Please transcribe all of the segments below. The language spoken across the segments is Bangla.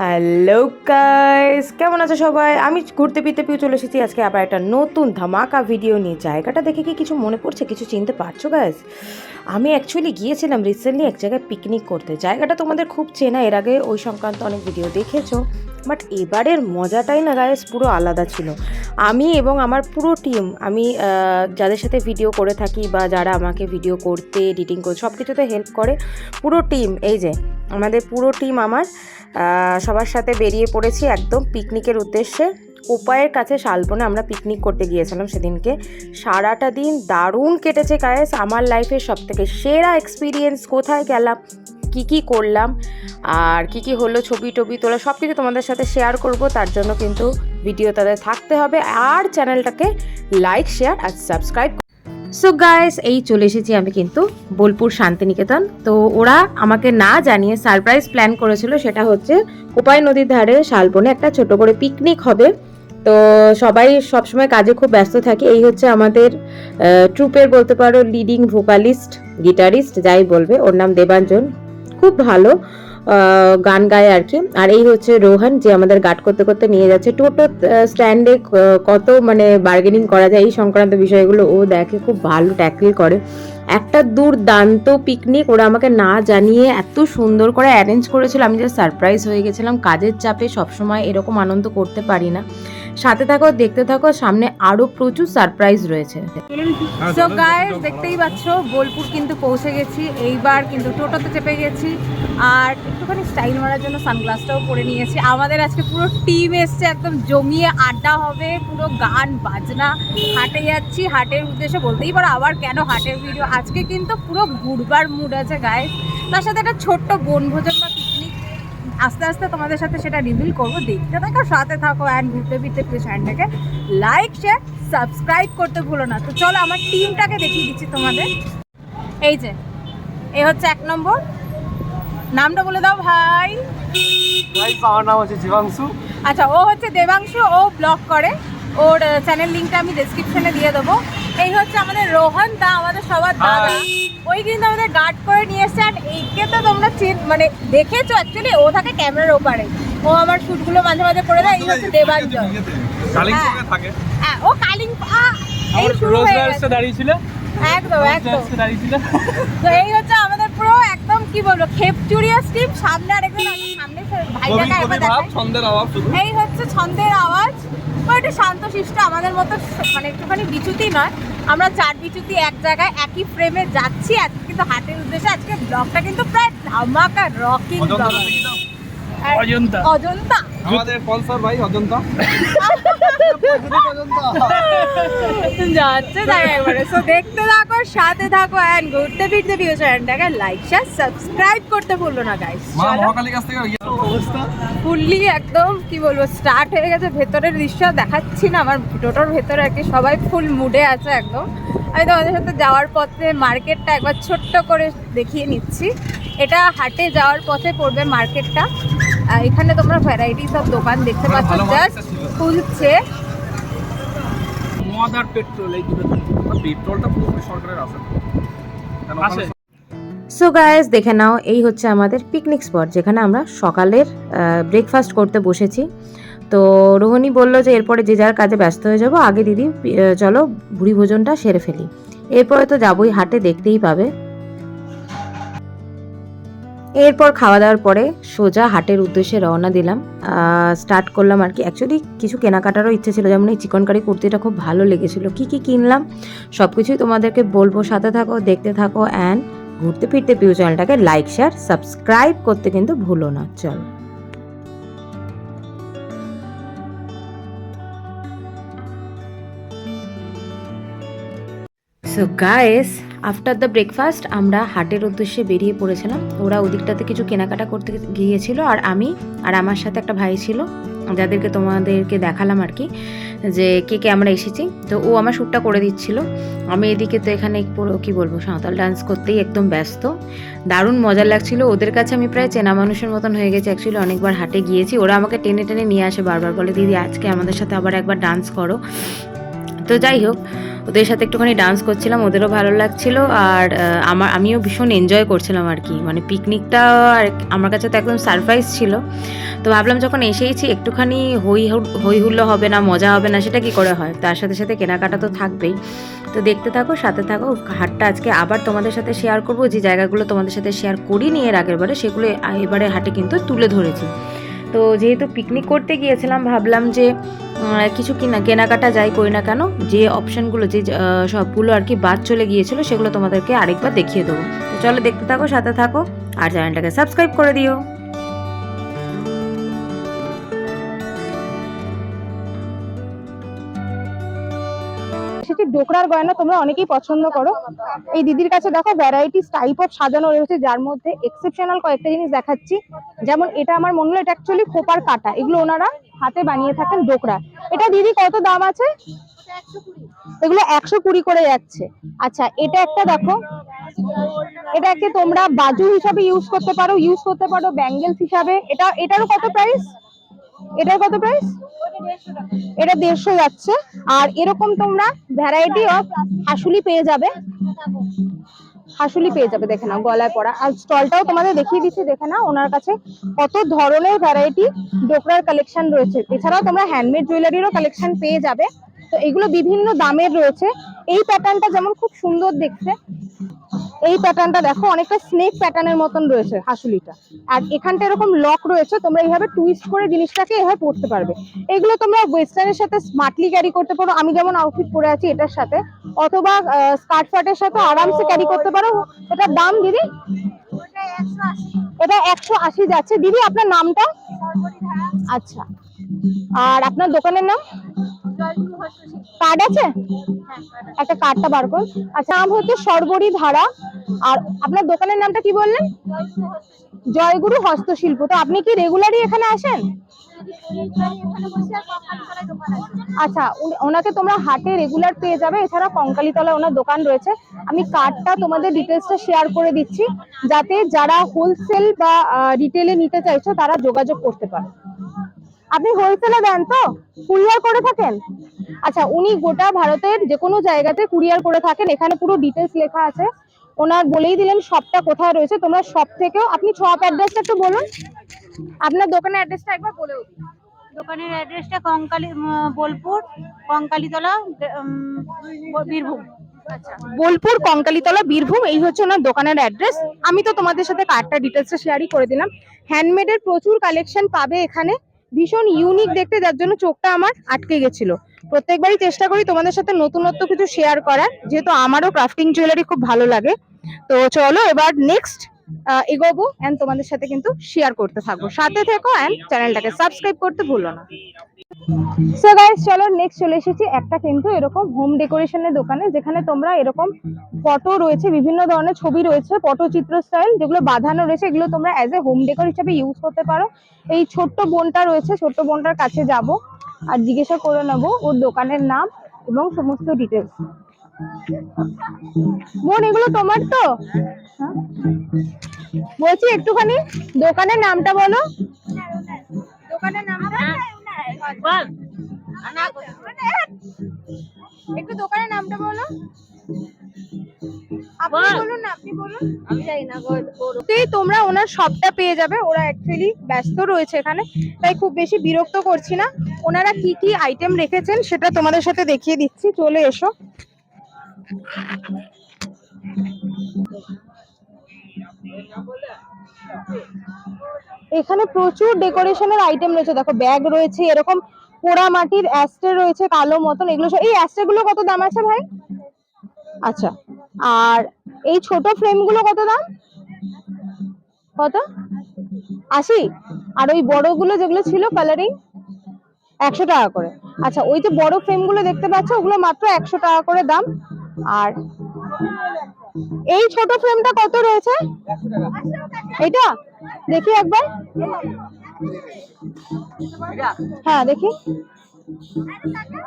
হ্যালো গাইস, কেমন আছো সবাই? আমি ঘুরতে ফিরতে চলে এসেছি আজকে আবার একটা নতুন ধামাকা ভিডিও নিয়ে। জায়গাটা দেখে কি কিছু মনে পড়ছে, কিছু চিনতে পারছো গাইস? আমি অ্যাকচুয়ালি গিয়েছিলাম রিসেন্টলি এক জায়গায় পিকনিক করতে। জায়গাটা তোমাদের খুব চেনা, এর আগে ওই সংক্রান্ত অনেক ভিডিও দেখেছো, বাট এবারের মজাটাই না গাইস পুরো আলাদা ছিল। আমি এবং আমার পুরো টিম, আমি যাদের সাথে ভিডিও করে থাকি বা যারা আমাকে ভিডিও করতে এডিটিং করে সব কিছুতে হেল্প করে, পুরো টিম, এই যে আমাদের পুরো টিম আমার সবার সাথে বেরিয়ে পড়েছি একদম পিকনিকের উদ্দেশ্যে। কোপাইয়ের কাছে শালবনে আমরা পিকনিক করতে গিয়েছিলাম সেদিনকে। সারাটা দিন দারুণ কেটেছে গাইস, আমার লাইফের সবথেকে সেরা এক্সপিরিয়েন্স। কোথায় গেলাম, কি করলাম, আর কি হলো, ছবি টবি তোলা সব কিছু তোমাদের সাথে শেয়ার করব। তার জন্য কিন্তু ভিডিও তাদের থাকতে হবে, আর চ্যানেলটাকে লাইক, শেয়ার আর সাবস্ক্রাইব। সো গাইস, এই চলে এসেছি আমি কিন্তু বোলপুর শান্তিনিকেতন। তো ওরা আমাকে না জানিয়ে সারপ্রাইজ প্ল্যান করেছিল, সেটা হচ্ছে কোপাই নদীর ধারে শালবনে একটা ছোট করে পিকনিক হবে। তো সবাই সবসময় কাজে খুব ব্যস্ত থাকে। এই হচ্ছে আমাদের ট্রুপের বলতে পারো লিডিং ভোকালিস্ট, গিটারিস্ট যাই বলবে, ওর নাম দেবাঞ্জন, খুব ভালো গান গায় আর কি। আর এই হচ্ছে রোহান, যে আমাদের গার্ড করতে করতে নিয়ে যাচ্ছে। টোটো স্ট্যান্ডে কত মানে বার্গেনিং করা যায় এই সংক্রান্ত বিষয়গুলো ও দেখে, খুব ভালো ট্যাকল করে। একটা দুর্দান্ত পিকনিক, ওরা আমাকে না জানিয়ে এত সুন্দর করে অ্যারেঞ্জ করেছিল, আমি জাস্ট সারপ্রাইজ হয়ে গেছিলাম। কাজের চাপে সবসময় এরকম আনন্দ করতে পারি না। সাথে থাকো, দেখতে থাকো, সামনে আরো প্রচুর সারপ্রাইজ রয়েছে। সো গাইস, দেখতেই পাচ্ছ বোলপুর কিন্তু পৌঁছে গেছি। এইবার কিন্তু টোটোতে চেপে গেছি, আর একটুখানি স্টাইল মারার জন্য সানগ্লাসটাও পরে নিয়েছি। আমাদের আজকে পুরো টিম এসছে, একদম জমিয়ে আড্ডা হবে, পুরো গান বাজনা। হাটে যাচ্ছি, হাটের উদ্দেশ্যে বলতেই পারো আবার কেন হাটের ভিডিও। আজকে কিন্তু পুরো ঘুরবার মুড আছে গাইস, তার সাথে একটা ছোট্ট বনভোজন বা পিকনিক। আস্তে আস্তে তোমাদের সাথে সেটা রিভিল করবো, দেখতে থাকো, সাথে থাকো। অ্যান্ড ঘুরতে ফিরতে প্লিজ চ্যানেলটাকে লাইক, শেয়ার, সাবস্ক্রাইব করতে ভুলো না। তো চলো আমার টিমটাকে দেখিয়ে দিচ্ছি তোমাদের। এই যে এই হচ্ছে 1 নম্বর, নামটা বলে দাও ভাই। আমার নাম হচ্ছে দেবাংশু। আচ্ছা, ও হচ্ছে দেবাংশু, ও ব্লগ করে, ওর চ্যানেল লিঙ্কটা আমি ডেসক্রিপশনে দিয়ে দেবো। এই হচ্ছে আমাদের রোহন দা, আমাদের সবার দাদা, ওই কিন্তু আমাদের গার্ড করে নিয়ে এসছে। আর এইকে তো তোমরা মানে দেখেছো, অ্যাকচুয়ালি ও থাকে ক্যামেরার ওপারে, ও আমার শ্যুটগুলো মাঝে মাঝে করে দেয়। এই হচ্ছে দেবাঞ্জন, হ্যাঁ ও এই শুরু হয়ে গেছে, দাঁড়িয়েছিল একদম তো এই হচ্ছে আমাদের পুরো একদম কি বলবো খেপচুরিয়াস টিম। সামনে আরেকজন আছে, সামনে ভাইটাকে একবার দেখাই। এই হচ্ছে ছন্দের আওয়াজ, ও একটু শান্তশিষ্ট, আমাদের মতো মানে একটুখানি বিচ্যুতি নয়। আমরা 4 বিচ্যুতি এক জায়গায় একই ফ্রেমে যাচ্ছি আজকে কিন্তু হাটের উদ্দেশ্যে। আজকে ব্লগটা কিন্তু প্রায় ধামাকা রকিং ব্লগ। অজন্তা আমাদের স্পন্সর ভাই অজন্তা যাচ্ছে তাই একবারে। সো দেখতে থাকো, সাথে থাকো, এন্ড ঘুরতে ফিরতে ভিডিও চ্যানেলটাকে লাইক, শেয়ার, সাবস্ক্রাইব করতে ভুলো না গাইস। মহাকালী কাছ থেকে অবস্থা ফুললি একদম কি বলবো স্টার্ট হয়ে গেছে। ভেতরের দৃশ্য দেখাচ্ছি না, আমার টোটোর ভেতরে আর কি সবাই ফুল মুডে আছে একদম। আমি তোমাদের সাথে যাওয়ার পথে মার্কেটটা একবার ছোট্ট করে দেখিয়ে নিচ্ছি। এটা হাটে যাওয়ার পথে পড়বে মার্কেটটা। এখানে তোমরা ভ্যারাইটি সব দোকান দেখতে পাচ্ছ, জাস্ট খুলছে। মদ আর পেট্রোল, এই দুটো, পেট্রোলটা পুরোপুরি সরকারের আছে। সো গাইস, দেখে নাও, এই হচ্ছে আমাদের পিকনিক স্পট, যেখানে আমরা সকালের ব্রেকফাস্ট করতে বসেছি। তো রোহিণী বললো যে এরপরে যে যার কাজে ব্যস্ত হয়ে যাবো, আগে দিদি চলো ভুড়ি ভোজনটা সেরে ফেলি, এরপরে তো যাবোই হাটে, দেখতেই পাবে। এরপর খাওয়া দাওয়ার পরে সোজা হাটের উদ্দেশ্যে রওনা দিলাম, স্টার্ট করলাম আর কি। অ্যাকচুয়ালি কিছু কেনাকাটারও ইচ্ছে ছিল, যেমন এই চিকন কারি কুর্তিটা খুব ভালো লেগেছিলো। কি কিনলাম সব কিছুই তোমাদেরকে বলবো, সাথে থাকো, দেখতে থাকো, অ্যান্ড ঘুরতে ফিরতে পিউ চ্যানেলটাকে লাইক, শেয়ার, সাবস্ক্রাইব করতে কিন্তু ভুলো না। চলো। So guys, after the breakfast আমরা হাটের উদ্দেশ্যে বেরিয়ে পড়েছিলাম। ওরা ওদিকটাতে কিছু কেনাকাটা করতে গিয়েছিল, আর আমি আর আমার সাথে একটা ভাই ছিল, যাদেরকে তোমাদেরকে দেখালাম আর কি, যে কে আমরা এসেছি। তো ও আমার শ্যুটটা করে দিচ্ছিল, আমি এদিকে তো এখানে পুরো কী বলবো সাঁওতাল ডান্স করতেই একদম ব্যস্ত। দারুণ মজা লাগছিল, ওদের কাছে আমি প্রায় চেনা মানুষের মতন হয়ে গেছি। অ্যাকচুয়ালি অনেকবার হাটে গিয়েছি, ওরা আমাকে টেনে টেনে নিয়ে আসে বারবার, বলে দিদি আজকে আমাদের সাথে আবার একবার ডান্স করো। তো যাই হোক, ওদের সাথে একটুখানি ডান্স করছিলাম, ওদেরও ভালো লাগছিল, আর আমিও ভীষণ এনজয় করছিলাম আর কি। মানে পিকনিকটা আর আমার কাছে তো একদম সারপ্রাইজ ছিল। তো ভাবলাম যখন এসেইছি একটুখানি হই হুল্লো হবে না, মজা হবে না, সেটা কি করে হয়, তার সাথে সাথে কেনাকাটা তো থাকবেই। তো দেখতে থাকো, সাথে থাকো। হাটটা আজকে আবার তোমাদের সাথে শেয়ার করবো, যে জায়গাগুলো তোমাদের সাথে শেয়ার করিনি এর আগের বারে, সেগুলো এবারে হাটে কিন্তু তুলে ধরেছি। তো যেহেতু পিকনিক করতে গিয়েছিলাম, ভাবলাম যে কিছু কেনাকাটা যাই করি না কেন, যে অপশানগুলো যে সবগুলো আর কি বাদ চলে গিয়েছিল সেগুলো তোমাদেরকে আরেকবার দেখিয়ে দেবো। তো চলো দেখতে থাকো, সাথে থাকো, আর চ্যানেলটাকে সাবস্ক্রাইব করে দিও। সেটি ডোকরার গয়না তোমরা অনেকেই পছন্দ করো। এই দিদির কাছে দেখো ভ্যারাইটিস টাইপ অফ সাজানো রয়েছে, যার মধ্যে এক্সেপশনাল কয়েকটা জিনিস দেখাচ্ছি। যেমন এটা আমার মনে হলো এটা অ্যাকচুয়ালি খোপার কাটা, এগুলো ওনারা হাতে বানিয়ে থাকেন ডোকরা। এটা দিদি কত দাম আছে? এগুলো 120 করে যাচ্ছে। আচ্ছা, এটা একটা দেখো, এটাকে তোমরা বাজু হিসাবে ইউজ করতে পারো ব্যাঙ্গেলস হিসাবে। এটারও কত প্রাইস? এটার কত প্রাইস? এটা 150 যাচ্ছে। আর এরকম তোমরা ভ্যারাইটি অফ হাসুলি পেয়ে যাবে, দেখে নাও গলায় পড়া। আর স্টলটাও তোমাদের দেখিয়ে দিচ্ছি, দেখে নাও ওনার কাছে কত ধরনের ভ্যারাইটি ডোকরার কালেকশন রয়েছে। এছাড়াও তোমরা হ্যান্ডমেড জুয়েলারিরও কালেকশন পেয়ে যাবে। তো এগুলো বিভিন্ন দামের রয়েছে। এই প্যাটার্নটা যেমন খুব সুন্দর দেখতে, এই প্যাটার্নটা দেখো অনেকটা স্নেক প্যাটার্নের মতন রয়েছে হাসুলিটা। আর এখানটা এরকম লক রয়েছে, তোমরা এইভাবে টুইস্ট করে জিনিসটাকে এভাবে পড়তে পারবে। এগুলো তোমরা ওয়েস্টার্নের সাথে স্মার্টলি ক্যারি করতে পারো, আমি যেমন আউটফিট পরে আছি এটার সাথে, অথবা স্কার্ট ফাটের সাথে আরামসে ক্যারি করতে পারো। এটার দাম দিদি? এটা 180 যাচ্ছে। দিদি আপনার নামটা? আচ্ছা, আর আপনার দোকানের নাম? কার্ড আছে? একটা কার্ডটা বার করুন। আচ্ছা, নাম হচ্ছে সর্বরী ধারা। আর আপনার দোকানের নামটা কি বললেন? জয়গুরু হস্তশিল্প। তো আপনি কি রেগুলারই এখানে আসেন? আচ্ছা, ওনাকে তোমরা হাটে রেগুলার পেয়ে যাবে। এছাড়া কঙ্কালীতলা ওনার দোকান রয়েছে। আমি কার্ডটা তোমাদের ডিটেলসটা শেয়ার করে দিচ্ছি, যাতে যারা হোলসেল বা রিটেলে নিতে চাইছো তারা যোগাযোগ করতে পারো। আপনি হোলসেলে দেন তো? কুরিয়ার করে থাকেন? আচ্ছা, উনি গোটা ভারতের যে কোনো জায়গাতে কুরিয়ার করে থাকেন। এখানে পুরো ডিটেলস লেখা আছে। ওনার বলেই দিলেন শপটা কোথায় রয়েছে। তোমরা শপ থেকেও, আপনি শপ অ্যাড্রেসটা একটু বলুন, আপনার দোকানের অ্যাড্রেসটা একবার বলে দিন। দোকানের অ্যাড্রেসটা বোলপুর কঙ্কালীতলা, বীরভূম। আচ্ছা, বোলপুর কঙ্কালীতলা, বীরভূম, এই হচ্ছে ওনার দোকানের অ্যাড্রেস। আমি তো তোমাদের সাথে কার্ডটা ডিটেলসটা শেয়ারই করে দিলাম। হ্যান্ডমেডের প্রচুর কালেকশন পাবে এখানে, ভীষণ ইউনিক দেখতে, যার জন্য চোখটা আমার আটকে গেছিল। প্রত্যেকবারই চেষ্টা করি তোমাদের সাথে নতুনত্ব কিছু শেয়ার করার, যেহেতু আমারও ক্রাফটিং জুয়েলারি খুব ভালো লাগে। তো চলো এবার নেক্সট এগোবো, এন্ড তোমাদের সাথে কিন্তু শেয়ার করতে থাকবো। সাথে থেকো এন্ড চ্যানেলটাকে সাবস্ক্রাইব করতে ভুলো না। সো গাইস, চলো নেক্সট চলে এসেছি একটা কিন্তু এরকম হোম ডেকোরেশনের দোকানে, যেখানে তোমরা এরকম ফটো রয়েছে, বিভিন্ন ধরনের ছবি রয়েছে, পটচিত্র স্টাইল যেগুলো বাঁধানো রয়েছে, এগুলো তোমরা অ্যাজ এ হোম ডেকোর হিসেবে ইউজ করতে পারো। এই ছোট্ট বোনটা রয়েছে, ছোট্ট বোনটার কাছে যাব আর জিজ্ঞাসা করে নেবো ওর দোকানের নাম এবং সমস্ত ডিটেলস। বোন, এগুলো তোমার তো? হ্যাঁ, বলছি একটুখানি দোকানের নামটা বলো। দোকানের নামটা একটু, দোকানের নামটা বলো। আপনি বলুন না, আপনি বলুন। আমি জানি না। তোমরা ওনার শপটা পেয়ে যাবে। ওরা অ্যাকচুয়ালি ব্যস্ত রয়েছে এখানে, তাই খুব বেশি বিরক্ত করছি না। ওনারা কি কি আইটেম রেখেছেন সেটা তোমাদের সাথে দেখিয়ে দিচ্ছি, চলে এসো। এখানে প্রচুর ডেকোরেশনের আইটেম রয়েছে। দেখো ব্যাগ রয়েছে, এরকম পোড়া মাটির অ্যাস্টে রয়েছে কালো মতন, এগুলো এই অ্যাস্টে গুলো কত দাম আছে ভাই? আচ্ছা, আর এই ছোট ফ্রেম গুলো কত দাম? কত? 80? আর ওই বড়গুলো যেগুলো ছিল কালারিং? 100 টাকা করে। আচ্ছা, ওই যে বড় ফ্রেম গুলো দেখতে পাচ্ছ ওগুলো মাত্র 100 টাকা করে দাম। আর এই ছোট ফ্রেমটা কত রয়েছে? এটা দেখি একবার। হ্যাঁ দেখি,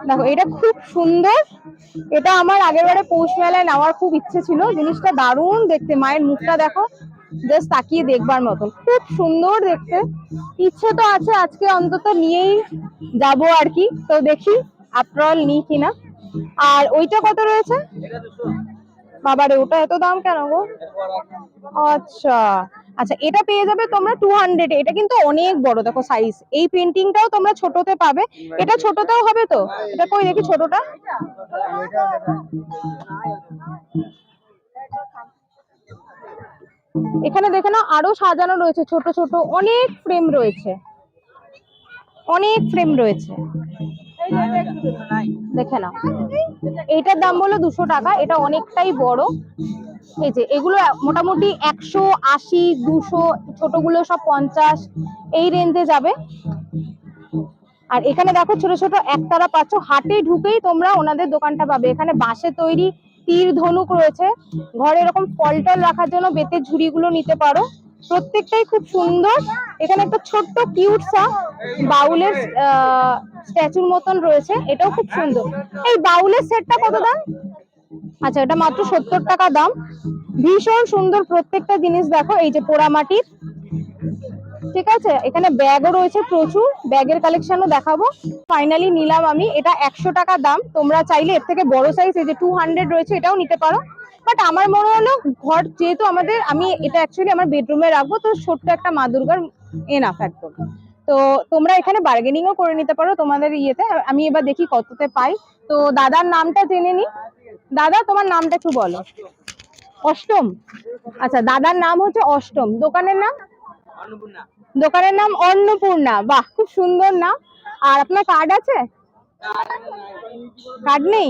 দেখো এটা খুব সুন্দর। এটা আমার আগের বারে পৌষ মেলায় নেওয়ার খুব ইচ্ছে ছিল। জিনিসটা দারুণ দেখতে, মায়ের মুখটা দেখো, জাস্ট তাকিয়ে দেখবার মতন, খুব সুন্দর দেখতে। ইচ্ছে তো আছে আজকে অন্তত নিয়েই যাব আর কি, তো দেখি আফটার অল নিই কিনা। আর ওইটা কত রয়েছে? বাবারে, ওটা এত দাম কেন গো? আচ্ছা আচ্ছা, এটা পেয়ে যাবে তোমরা 200 এ। এটা কিন্তু অনেক বড়, দেখো সাইজ। এই পেন্টিংটাও তোমরা ছোটতে পাবে, এটা ছোটতেও হবে তো। এটা কই দেখি ছোটটা। এখানে দেখে নাও আরো সাজানো রয়েছে, ছোট ছোট অনেক ফ্রেম রয়েছে, অনেক ফ্রেম রয়েছে, দেখে নাও। এইটার দাম বললো 200 টাকা, এটা অনেকটাই বড়। এই যে এগুলো মোটামুটি 180, 200, ছোটগুলো সব 50 এই রেঞ্জে যাবে। আর এখানে দেখো ছোট ছোট একতারা পাচ্ছ, হাটে ঢুকেই তোমরা ওনাদের দোকানটা পাবে। এখানে বাঁশে তৈরি তীর ধনুক রয়েছে, ঘরে এরকম ফল টল রাখার জন্য বেতের ঝুড়িগুলো নিতে পারো, প্রত্যেকটাই খুব সুন্দর। এখানে একটা ছোট্ট কিউট সা বাউলের স্ট্যাচুর মতন রয়েছে, এটাও খুব সুন্দর। এই বাউলের সেটটা কত দাম? আচ্ছা, এটা মাত্র 70 টাকা দাম। ভীষণ সুন্দর প্রত্যেকটা জিনিস, দেখো এই যে পোড়ামাটির, ঠিক আছে। এখানে ব্যাগও রয়েছে প্রচুর, ব্যাগের কালেকশনও দেখাবো। ফাইনালি নিলাম আমি, এটা 100 টাকা দাম। তোমরা চাইলে এর থেকে বড় সাইজ এই যে 200 রয়েছে, এটাও নিতে পারো। বাট আমার মনে হলো ঘর যেহেতু আমাদের, আমি এটা অ্যাকচুয়ালি আমার বেডরুমে রাখবো, তো ছোট্ট একটা মা দুর্গার এনাফ একদম। তো তোমরা এখানে বার্গেনিংও করে নিতে পারো তোমাদের ইয়েতে। আমি এবার দেখি কততে পাই। তো দাদার নামটা জেনে নি। দাদা, তোমার নামটা একটু বলো। অষ্টম। আচ্ছা, দাদার নাম হচ্ছে অষ্টম, দোকানের নাম? দোকানের নাম অন্নপূর্ণা। বাহ, খুব সুন্দর নাম। আর আপনার কার্ড আছে? কার্ড নেই?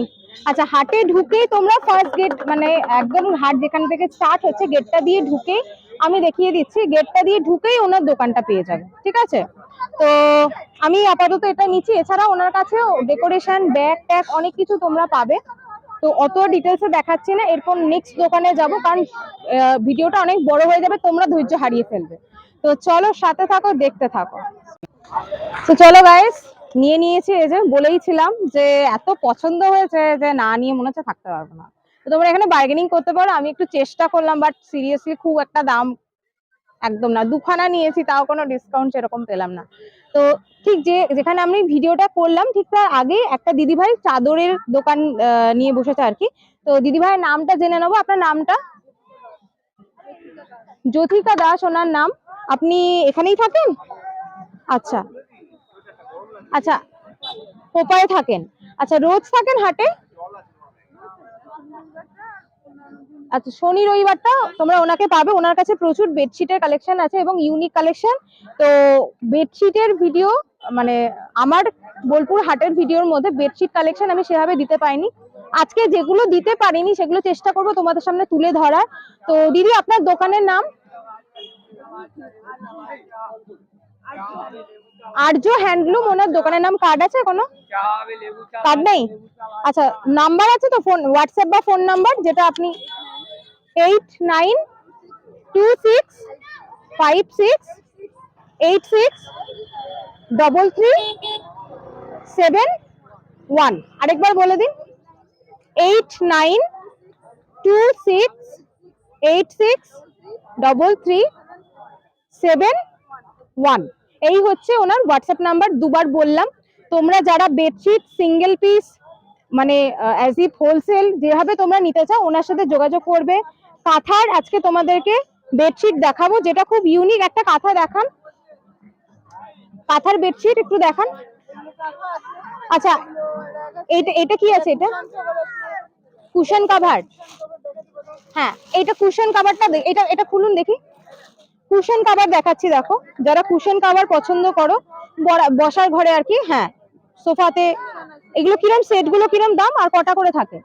আচ্ছা, হাটে ঢুকেই তোমরা ফার্স্ট গেট, মানে একদম হাট যেখান থেকে স্টার্ট হচ্ছে গেটটা দিয়ে ঢুকে, আমি দেখিয়ে দিচ্ছি, গেটটা দিয়ে ঢুকেই ওনার দোকানটা পেয়ে যাবে, ঠিক আছে। তো আমি আপাতত এটা নিচ্ছি। এছাড়া ওনার কাছে ডেকোরেশন, ব্যাগ ট্যাগ অনেক কিছু তোমরা পাবে। তো অত ডিটেলসে দেখাচ্ছি না, এরপর নেক্সট দোকানে যাব, কারণ ভিডিওটা অনেক বড় হয়ে যাবে, তোমরা ধৈর্য হারিয়ে ফেলবে। তো চলো, সাথে থাকো, দেখতে থাকো। তো চলো গাইস, নিয়ে নিয়েছি। এই যে বলেইছিলাম যে এত পছন্দ হয়েছে যে না নিয়ে মনে হচ্ছে থাকতে পারবো না। তো তোমরা এখানে বার্গেনিং করতে পারো। আমি একটু চেষ্টা করলাম, বাট সিরিয়াসলি খুব একটা দাম একদম না। দুখানা নিয়েছি, তাও কোনো ডিসকাউন্ট সেরকম পেলাম না। তো ঠিক যেখানে আমি ভিডিওটা করলাম, ঠিক তার আগে একটা দিদিভাই চাদরের দোকান নিয়ে বসেছে আর কি। তো দিদিভাইয়ের নামটা জেনে নেবো। আপনার নামটা? জ্যোতিকা দাস ওনার নাম। আপনি এখানেই থাকেন? আচ্ছা আচ্ছা, কোপায় থাকেন। আচ্ছা, রোজ থাকেন হাটে? আচ্ছা, শনি রবিবারটা তোমরা ওনাকে পাবে। ওনার কাছে প্রচুর বেডশিটের কালেকশন আছে এবং ইউনিক কালেকশন। তো বেডশিটের ভিডিও, মানে আমার বোলপুর হাটের ভিডিওর মধ্যে বেডশিট কালেকশন আমি সেভাবে দিতে পারিনি। আজকে যেগুলো দিতে পারিনি সেগুলো চেষ্টা করবো তোমাদের সামনে তুলে ধরার। তো দিদি, আপনার দোকানের নাম? আর্য হ্যান্ডলুম। ওনার দোকানের নাম। কার্ড আছে কোনো? কার্ড নেই? আচ্ছা, নাম্বার আছে তো, ফোন, হোয়াটসঅ্যাপ বা ফোন নাম্বার, যেটা আপনি? 8926563371। আরেকবার বলে দিন। 8926863371। এই হচ্ছে ওনার হোয়াটসঅ্যাপ নাম্বার। দুবার বললাম। তোমরা যারা বেডশিট সিঙ্গেল পিস, মানে অ্যাজ ইফ হোলসেল যেভাবে তোমরা নিতে চাও, ওনার সাথে যোগাযোগ করবে। কাঁথার আজকে তোমাদেরকে বেডশিট দেখাবো, যেটা খুব ইউনিক একটা কাঁথা। দেখান কাঁথার বেডশিট, একটু দেখান। আচ্ছা, এটা এটা কি আছে? এটা কুশন কাভার। হ্যাঁ, এটা কুশন কাভারটা, এটা এটা খুলুন দেখি। কুশন কাভার দেখাচ্ছি, দেখো। যারা কুশন কাভার পছন্দ করো বসার ঘরে আর কি, হ্যাঁ, সোফাতে, এগুলো কিরম, সেট গুলো কিরম দাম আর কটা করে থাকে?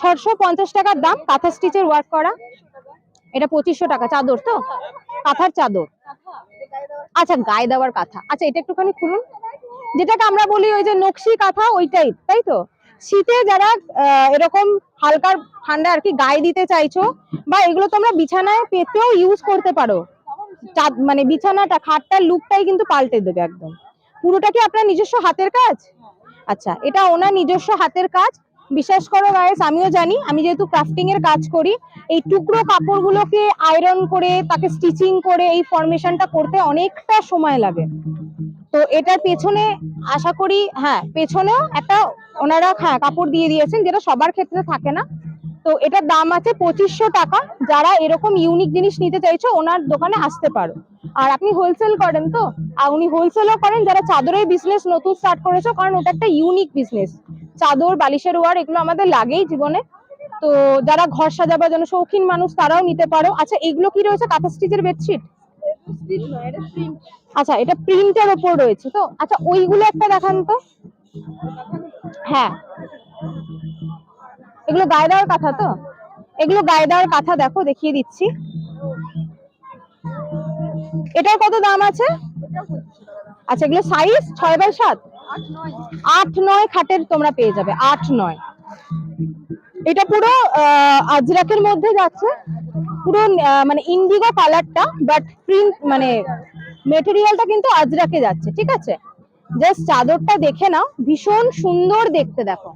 650 টাকার দাম, কাঁথা স্টিচের ওয়ার্ক করা। এটা 2500 টাকা। চাদর তো? কাঁথার চাদর। আচ্ছা, গায়ে দেওয়ার কাঁথা। আচ্ছা, এটা একটুখানি খুলুন। যেটাকে আমরা বলি ওই যে নকশি কাঁথা, ওইটাই, তাই তো? শীতে যারা এরকম হালকা ঠান্ডা আর কি গায়ে দিতে চাইছো, বা এগুলো তোমরা বিছানায় পেতেও ইউজ করতে পারো। মানে বিছানাটা, খাটটার লুকটাই কিন্তু পাল্টে দেবে একদম। পুরোটা কি আপনার নিজস্ব হাতের কাজ? আচ্ছা, এটা ওনার নিজস্ব হাতের কাজ। বিশ্বাস করো গাইস, আমিও জানি। আমি যেহেতু ক্রাফটিং এর কাজ করি, এই টুকরো কাপড়গুলোকে আয়রন করে তাকে স্টিচিং করে এই ফরমেশনটা করতে অনেকটা সময় লাগে। তো এটার পেছনে আশা করি, হ্যাঁ, পেছনেও একটা ওনারা, হ্যাঁ, কাপড় দিয়ে দিয়েছেন, যেটা সবার ক্ষেত্রে থাকে না। তো এটার দাম আছে 2500 টাকা। যারা এরকম ইউনিক জিনিস নিতে চাইছো ওনার দোকানে আসতে পারো। আর আপনি হোলসেল করেন তো, আর উনি হোলসেলও করেন। যারা চাদরের বিজনেস নতুন স্টার্ট করেছো, কারণ ওটা একটা ইউনিক বিজনেস, চাদর বালিশের ওয়ার এগুলো আমাদের লাগেই জীবনে। তো যারা ঘর সাজাবার জন্য শৌখিন মানুষ তারাও নিতে পারো। আচ্ছা এগুলো কি রয়েছে? কাঁথা স্টিচের বেডশিট? আচ্ছা এটা প্রিন্টের ওপর রয়েছে তো। আচ্ছা ওইগুলো একটা দেখান তো। হ্যাঁ এগুলো গায়ে দেওয়ার কাঁথা তো, এগুলো গায়ে দেওয়ার কাঁথা, দেখো দেখিয়ে দিচ্ছি। এটার কত দাম আছে? আচ্ছা এগুলো সাইজ 6x7, 8-9 খাটের তোমরা পেয়ে যাবে, 8-9। এটা পুরো আজরাকের মধ্যে যাচ্ছে, পুরো মানে ইন্ডিগো কালারটা, বাট প্রিন্ট মানে মেটেরিয়ালটা কিন্তু আজরাকে যাচ্ছে, ঠিক আছে? জাস্ট চাদরটা দেখে নাও, ভীষণ সুন্দর দেখতে। দেখো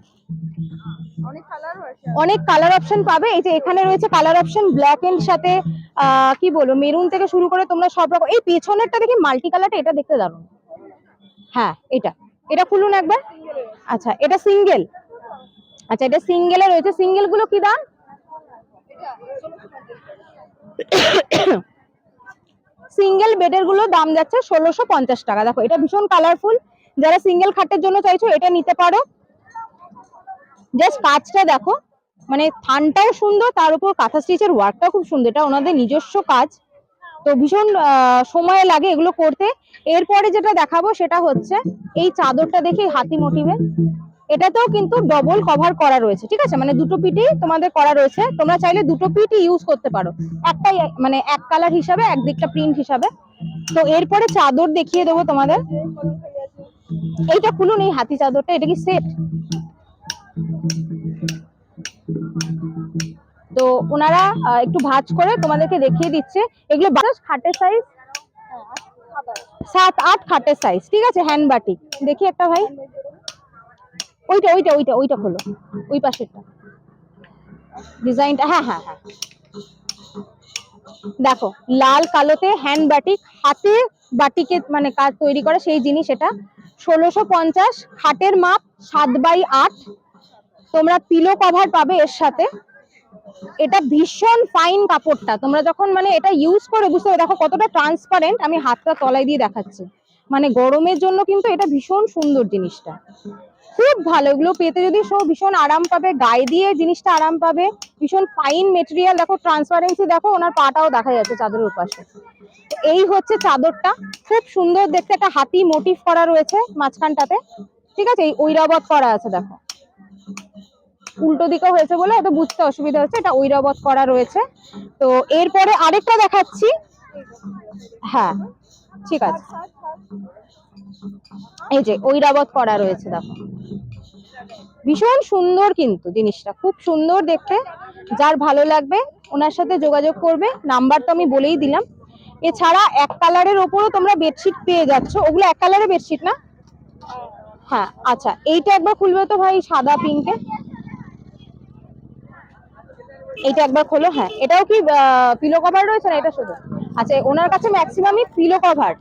অনেক কালার অপশন পাবে। এই যে এখানে রয়েছে কালার অপশন ব্ল্যাক এন্ড সাথে কি বলবো মেরুন থেকে শুরু করে তোমরা সব রকম। এই পেছনেরটা দেখি মাল্টি কালারটা, এটা দেখতে দারুণ। হ্যাঁ এটা এটা খুলুন একবার। আচ্ছা এটা সিঙ্গেল। আচ্ছা এটা সিঙ্গেলে রয়েছে। সিঙ্গেল গুলো কি দাম? সিঙ্গেল বেডের গুলো দাম যাচ্ছে 1650 টাকা। দেখো এটা ভীষণ কালারফুল। যারা সিঙ্গেল খাটের জন্য চাইছো এটা নিতে পারো। জাস্ট কাজটা দেখো, মানে থানটাও সুন্দর, তার উপর কাঁথা স্টিচের ওয়ার্কটা খুব সুন্দর। এটা ওনাদের নিজস্ব কাজ, তো ভীষণ সময় লাগে এগুলো করতে। এরপরে যেটা দেখাবো সেটা হচ্ছে এই চাদরটা দেখি হাতি মোটিভে। এটাতেও কিন্তু ডবল কভার করা রয়েছে, ঠিক আছে? মানে দুটো পিঠই তোমাদের করা রয়েছে। তোমরা চাইলে দুটো পিঠই ইউজ করতে পারো, একটাই মানে এক কালার হিসাবে, একদিকটা প্রিন্ট হিসাবে। তো এরপরে চাদর দেখিয়ে দেবো তোমাদের। এইটা খুলুন, এই হাতি চাদরটা, এটা কি সেট? তো ওনারা একটু ভাঁজ করে তোমাদেরকে দেখিয়ে দিচ্ছে। এগুলো খাটের সাইজ 7-8 খাটের সাইজ, ঠিক আছে? হ্যান্ড বাটিক দেখি একটা ভাই, ওইটা ওইটা ওইটা ওইটা খোলো, ওই পাশেরটা ডিজাইনটা। হ্যাঁ হ্যাঁ হ্যাঁ দেখো লাল কালোতে হ্যান্ড বাটিক, হাতে বাটিকে মানে কাজ তৈরি করা সেই জিনিস। এটা 1650। খাটের মাপ 7x8। তোমরা পিলো কভার পাবে এর সাথে। এটা ভীষণ ফাইন কাপড়টা, তোমরা যখন মানে এটা ইউজ করে বুঝতে পারবে। দেখো কতটা ট্রান্সপারেন্ট, আমি হাতটা তলায় দিয়ে দেখাচ্ছি। মানে গরমের জন্য কিন্তু এটা ভীষণ সুন্দর জিনিসটা, খুব ভালো। এগুলো পেতে যদি ভীষণ আরাম পাবে, গায়ে দিয়ে জিনিসটা আরাম পাবে। ভীষণ ফাইন মেটেরিয়াল, দেখো ট্রান্সপারেন্সি, দেখো ওনার পাটাও দেখা যাচ্ছে চাদরের পাশে। এই হচ্ছে চাদরটা, খুব সুন্দর দেখতে। একটা হাতি মোটিভ করা রয়েছে মাঝখানটাতে, ঠিক আছে? এই ঐরাবত করা আছে, দেখো উল্টো দিকে হয়েছে বলে হয়তো বুঝতে অসুবিধা হচ্ছে। এটা ঐরাবত করা রয়েছে। তো এরপরে আরেকটা দেখাচ্ছি। হ্যাঁ ঠিক আছে, এই যে ঐরাবত করা রয়েছে, দেখো ভীষণ সুন্দর কিন্তু জিনিসটা, খুব সুন্দর দেখতে। যার ভালো লাগবে ওনার সাথে যোগাযোগ করবে, নাম্বার তো আমি বলেই দিলাম। এছাড়া এক কালারের ওপরও তোমরা বেডশিট পেয়ে যাচ্ছ। ওগুলো এক কালারের বেডশিট না? হ্যাঁ আচ্ছা এইটা একবার খুলবে তো ভাই, সাদা পিঙ্কে। এইটা একবার খোলো। হ্যাঁ এটাও কি পিলো কভার রয়েছে না? এটা শুধু আচ্ছা, ওনার কাছে ম্যাক্সিমামই পিলো কভার।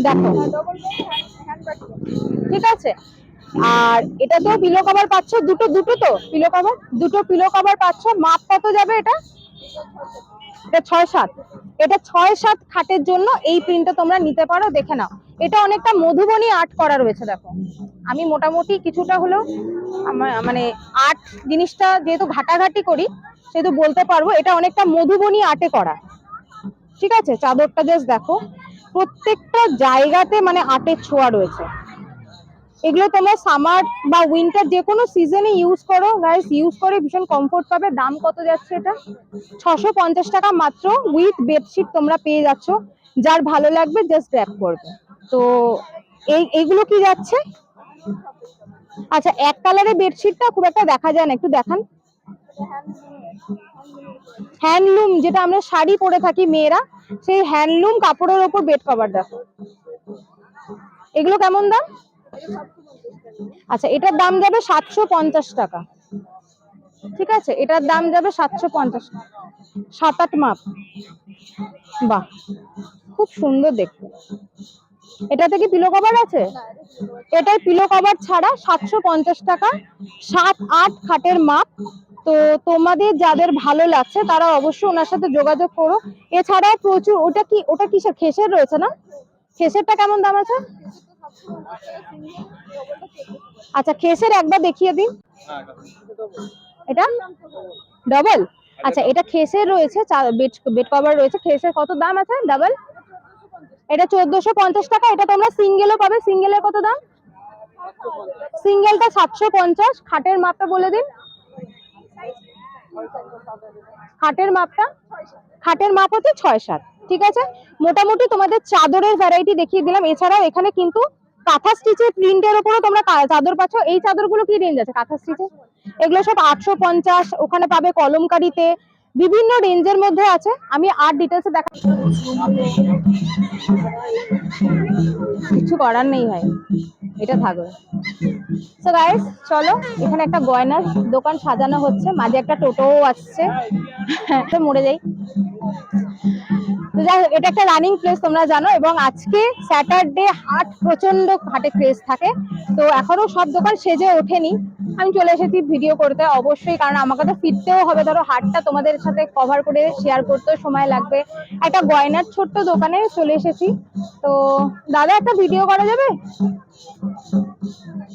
দেখো ঠিক আছে। আর এটা তো পিলো কভার পাচ্ছ দুটো, দুটো তো পিলো কভার, দুটো পিলো কভার পাচ্ছ। মাপ কত যাবে এটা? এটা 6-7। এটা 6-7 খাটের জন্য এই প্রিন্টটা তোমরা নিতে পারো, দেখে নাও। এটা অনেকটা মধুবনী আর্ট করা রয়েছে। দেখো আমি মোটামুটি কিছুটা হলেও মানে আর্ট জিনিসটা যেহেতু ঘাটাঘাটি করি সেহেতু বলতে পারবো এটা অনেকটা মধুবনী আর্টে করা, ঠিক আছে? চাদরটা জাস্ট দেখো, প্রত্যেকটা জায়গাতে মানে আর্টের ছোঁয়া রয়েছে। এগুলো তোমরা সামার বা উইন্টার যে কোনো সিজনে ইউজ করো গাইস, ইউজ করে ভীষণ কমফোর্ট পাবে। দাম কত যাচ্ছে এটা? 650 টাকা মাত্র, উইথ বেডশিট তোমরা পেয়ে যাচ্ছ। যার ভালো লাগবে জাস্ট গ্র্যাব করবে। তো এইগুলো কি যাচ্ছে? আচ্ছা এক কালারের বেডশিটটা খুব একটা দেখা যায় না, একটু দেখান। হ্যান্ডলুম, যেটা আমরা শাড়ি পরে থাকি মেয়েরা, সেই হ্যান্ডলুম কাপড়ের ওপর বেড কভার। দেখো এগুলো কেমন দাম? আচ্ছা এটার দাম যাবে 750 টাকা, ঠিক আছে? এটার দাম যাবে 750 টাকা। 7-8 মাপ, বাহ খুব সুন্দর দেখতে। এটাতে কি পিলো কভার আছে? এটাই পিলো কভার ছাড়া 750 টাকা, 7-8 খাটের মাপ। তো তোমাদের যাদের ভালো লাগছে তারা অবশ্যই ওনার সাথে যোগাযোগ করো। এছাড়াও প্রচুর, ওটা কিসের, খেসের রয়েছে না? খেসেরটা কেমন দাম আছে? আচ্ছা, খেসের একবার দেখিয়ে দিন। এটা ডাবল? আচ্ছা, এটা খেসের রয়েছে, বেড কভার রয়েছে। খেসের কত দাম আছে ডাবল? এটা 1450 টাকা। এটা তোমরা সিঙ্গেলও পাবে। সিঙ্গেলের কত দাম? সিঙ্গেলটা 750। খাটের মাপটা বলে দিন। খাটের মাপটা, খাটের মাপ হচ্ছে 6-7। ঠিক আছে, মোটামুটি তোমাদের চাদরের ভ্যারাইটি দেখিয়ে দিলাম। এছাড়াও এখানে কিন্তু কাঁথা স্টিচের প্রিন্টের উপরও তোমরা চাদর পাচ্ছ। এই চাদরগুলো কি রেঞ্জ আছে কাঁথা স্টিচে? এগুলো সব 850। ওখানে পাবে কলমকারিতে, বিভিন্ন রেঞ্জের মধ্যে আছে। আমি আর ডিটেলসে দেখা, কিছু করার নেই ভাই, এটা থাকবে। সো গাইস, চলো, এখানে একটা গয়নার দোকান সাজানো হচ্ছে, মাঝে একটা টোটোও আসছে। তো মরে যাই। তো যাই হোক, এটা একটা রানিং প্লেস তোমরা জানো, এবং আজকে স্যাটারডে হাট, প্রচন্ড হাটে ক্রেজ থাকে। তো এখনো সব দোকান সেজে ওঠেনি। আমি চলে এসেছি ভিডিও করতে অবশ্যই, কারণ আমাকে তো ফিরতেও হবে। ধরো হাটটা তোমাদের সাথে কভার করে শেয়ার করতেও সময় লাগবে। একটা গয়নার ছোট্ট দোকানে চলে এসেছি। তো দাদা, একটা ভিডিও করা যাবে?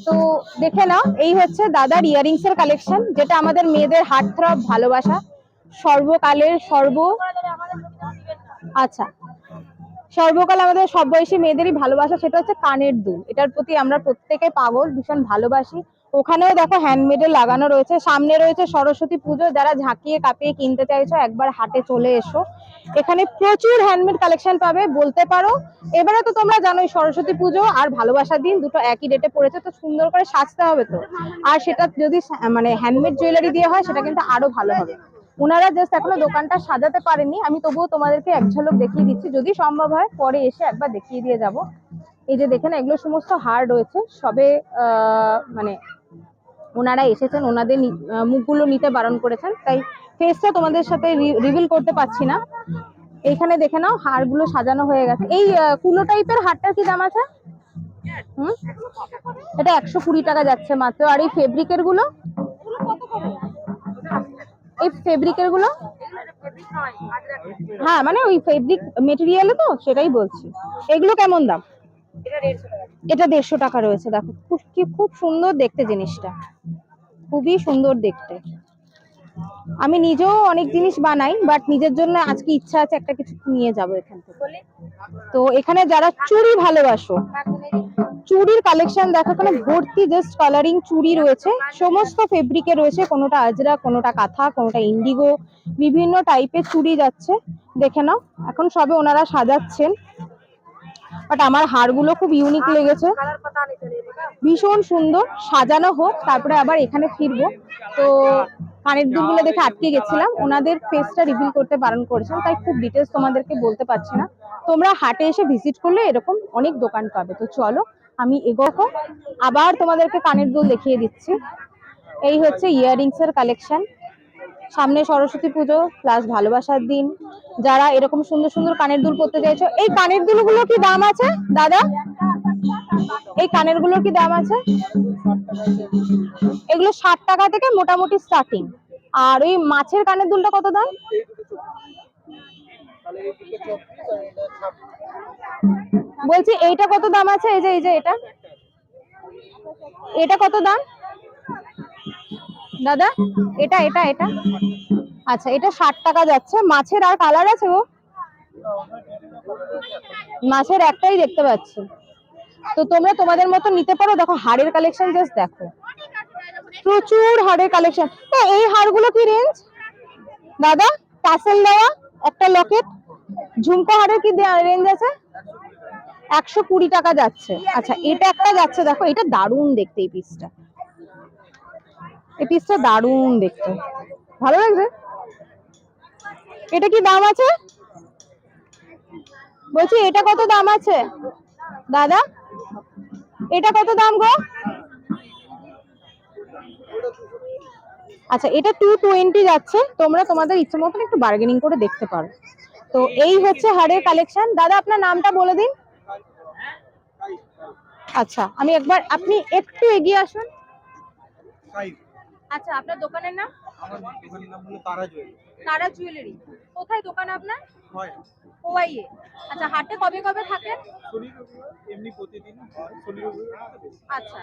তো দেখে নাও, এই হচ্ছে দাদার ইয়ারিংস এর কালেকশন, যেটা আমাদের মেয়েদের হার্ট থ্রব ভালোবাসা, সর্বকালের আচ্ছা, সর্বকাল আমাদের সব বয়সী মেয়েদেরই ভালোবাসা, সেটা হচ্ছে কানের দুল। এটার প্রতি আমরা প্রত্যেকে পাগল, ভীষণ ভালোবাসি। ওখানেও দেখো হ্যান্ডমেডের লাগানো রয়েছে। সামনে রয়েছে সরস্বতী পুজো, যারা ঝাঁকিয়ে কাঁপিয়ে কিনতে চাইছো একবার হাটে চলে এসো। এখানে প্রচুর হ্যান্ডমেড কালেকশন পাবে, বলতে পারো। এবারে তো তোমরা জানোই সরস্বতী পুজো আর ভালোবাসার দিন দুটো একই ডেটে পড়েছে, তো সুন্দর করে সাজতে হবে তো। আর সেটা যদি মানে হ্যান্ডমেড জুয়েলারি দিয়ে হয়, সেটা কিন্তু আরো ভালো হবে। ওনারা জাস্ট এখনো দোকানটা সাজাতে পারেনি। আমি তবুও তোমাদেরকে এক ঝলক দেখিয়ে দিচ্ছি, যদি সম্ভব হয় পরে এসে একবার দেখিয়ে দিয়ে যাব। এই যে দেখেন, এগুলো সমস্ত হার রয়েছে। সবে মানে ওনারা এসেছেন, ওনাদের মুখগুলো নিতে বারণ করেছেন, তাই ফেসটা তোমাদের সাথে রিভিল করতে পারছি না। এইখানে দেখে নাও, হারগুলো সাজানো হয়ে গেছে। এই কুলো টাইপের হারটার কি দাম আছে? এটা 120 টাকা যাচ্ছে মাত্র। আর এই ফেব্রিকের গুলো, এই ফেব্রিকের গুলো, হ্যাঁ মানে ওই ফেব্রিক মেটেরিয়ালে, তো সেটাই বলছি। এগুলো কেমন দাম? এটা 150 টাকা রয়েছে। দেখো খুব সুন্দর দেখতে জিনিসটা, খুবই সুন্দর দেখতে। আমি নিজেও অনেক জিনিস বানাই, বাট নিজের জন্য আজকে ইচ্ছা আছে একটা কিছু নিয়ে যাবো এখান থেকে। তো এখানে যারা চুড়ি ভালোবাসো, চুড়ির কালেকশন দেখো, এখানে ভর্তি জাস্ট কালারিং চুড়ি রয়েছে। সমস্ত ফেব্রিকে রয়েছে, কোনোটা আজরা, কোনোটা কাঁথা, কোনোটা ইন্ডিগো, বিভিন্ন টাইপের চুড়ি যাচ্ছে। দেখে নাও, এখন সবে ওনারা সাজাচ্ছেন। বাট আমার হারগুলো খুব ইউনিক লেগেছে, ভীষণ সুন্দর। সাজানো হোক, তারপরে আবার এখানে ফিরবো। তো কানের দুলগুলো দেখে আটকে গেছিলাম, ওনাদের ফেসটা রিভিল করতে বারণ করেছেন, তাই খুব ডিটেলস তোমাদেরকে বলতে পারছি না। তোমরা হাটে এসে ভিজিট করলে এরকম অনেক দোকান পাবে। তো চলো আমি এগোবো, আবার তোমাদেরকে কানের দুল দেখিয়ে দিচ্ছি। এই হচ্ছে ইয়াররিংস এর কালেকশন। সামনে সরস্বতী পুজো প্লাস ভালোবাসার দিন, যারা এরকম সুন্দর সুন্দর কানের দুল পরতে চাইছো। এই কানের দুলগুলো কি দাম আছে দাদা? এই কানের গুলোর কি দাম আছে? এগুলো 60 টাকা থেকে মোটামুটি স্টার্টিং। আর ওই মাছের কানের দুলটা কত দাম? বলছি এইটা কত দাম আছে? এই যে এটা, এটা কত দাম দাদা? এটা এটা এটা আচ্ছা, এটা 60 টাকা যাচ্ছে। মাছের আর কালার আছে গো? মাছের একটাই দেখতে পাচ্ছি। তো তোমরা তোমাদের মতো নিতে পারো। দেখো হাড়ের কালেকশন জাস্ট দেখো, প্রচুর হাড়ের কালেকশন। এই হাড়গুলো কি রেঞ্জ দাদা? টাসেল দেওয়া একটা লকেট, ঝুমকো হাড়ের কি রেঞ্জ আছে? 120 টাকা যাচ্ছে। আচ্ছা, এটা একটা যাচ্ছে, দেখো এটা দারুণ দেখতে। এই পিসটা, এই পিসটা দারুণ দেখতে, ভালো লাগছে। এটা কি দাম আছে বলছি? এটা কত দাম আছে দাদা? এটা কত দাম গো? আচ্ছা, এটা 220 যাচ্ছে। তোমরা তোমাদের ইচ্ছে মতন একটু বার্গেনিং করে দেখতে পারো। তো এই হচ্ছে হাড়ের কালেকশন। দাদা আপনার নামটা বলে দিন। আচ্ছা আমি একবার, আপনি একটু এগিয়ে আসুন। আচ্ছা আপনার দোকানের নাম? আমার দোকানের নাম হলো তারা জুয়েলারি। তারা জুয়েলারি। কোথায় দোকান আপনার? কোয়াইয়ে। আচ্ছা হাটে কবে কবে থাকেন? শনি রবিবার এমনি প্রতিদিন হয়, শনি রবিবার বেশি। আচ্ছা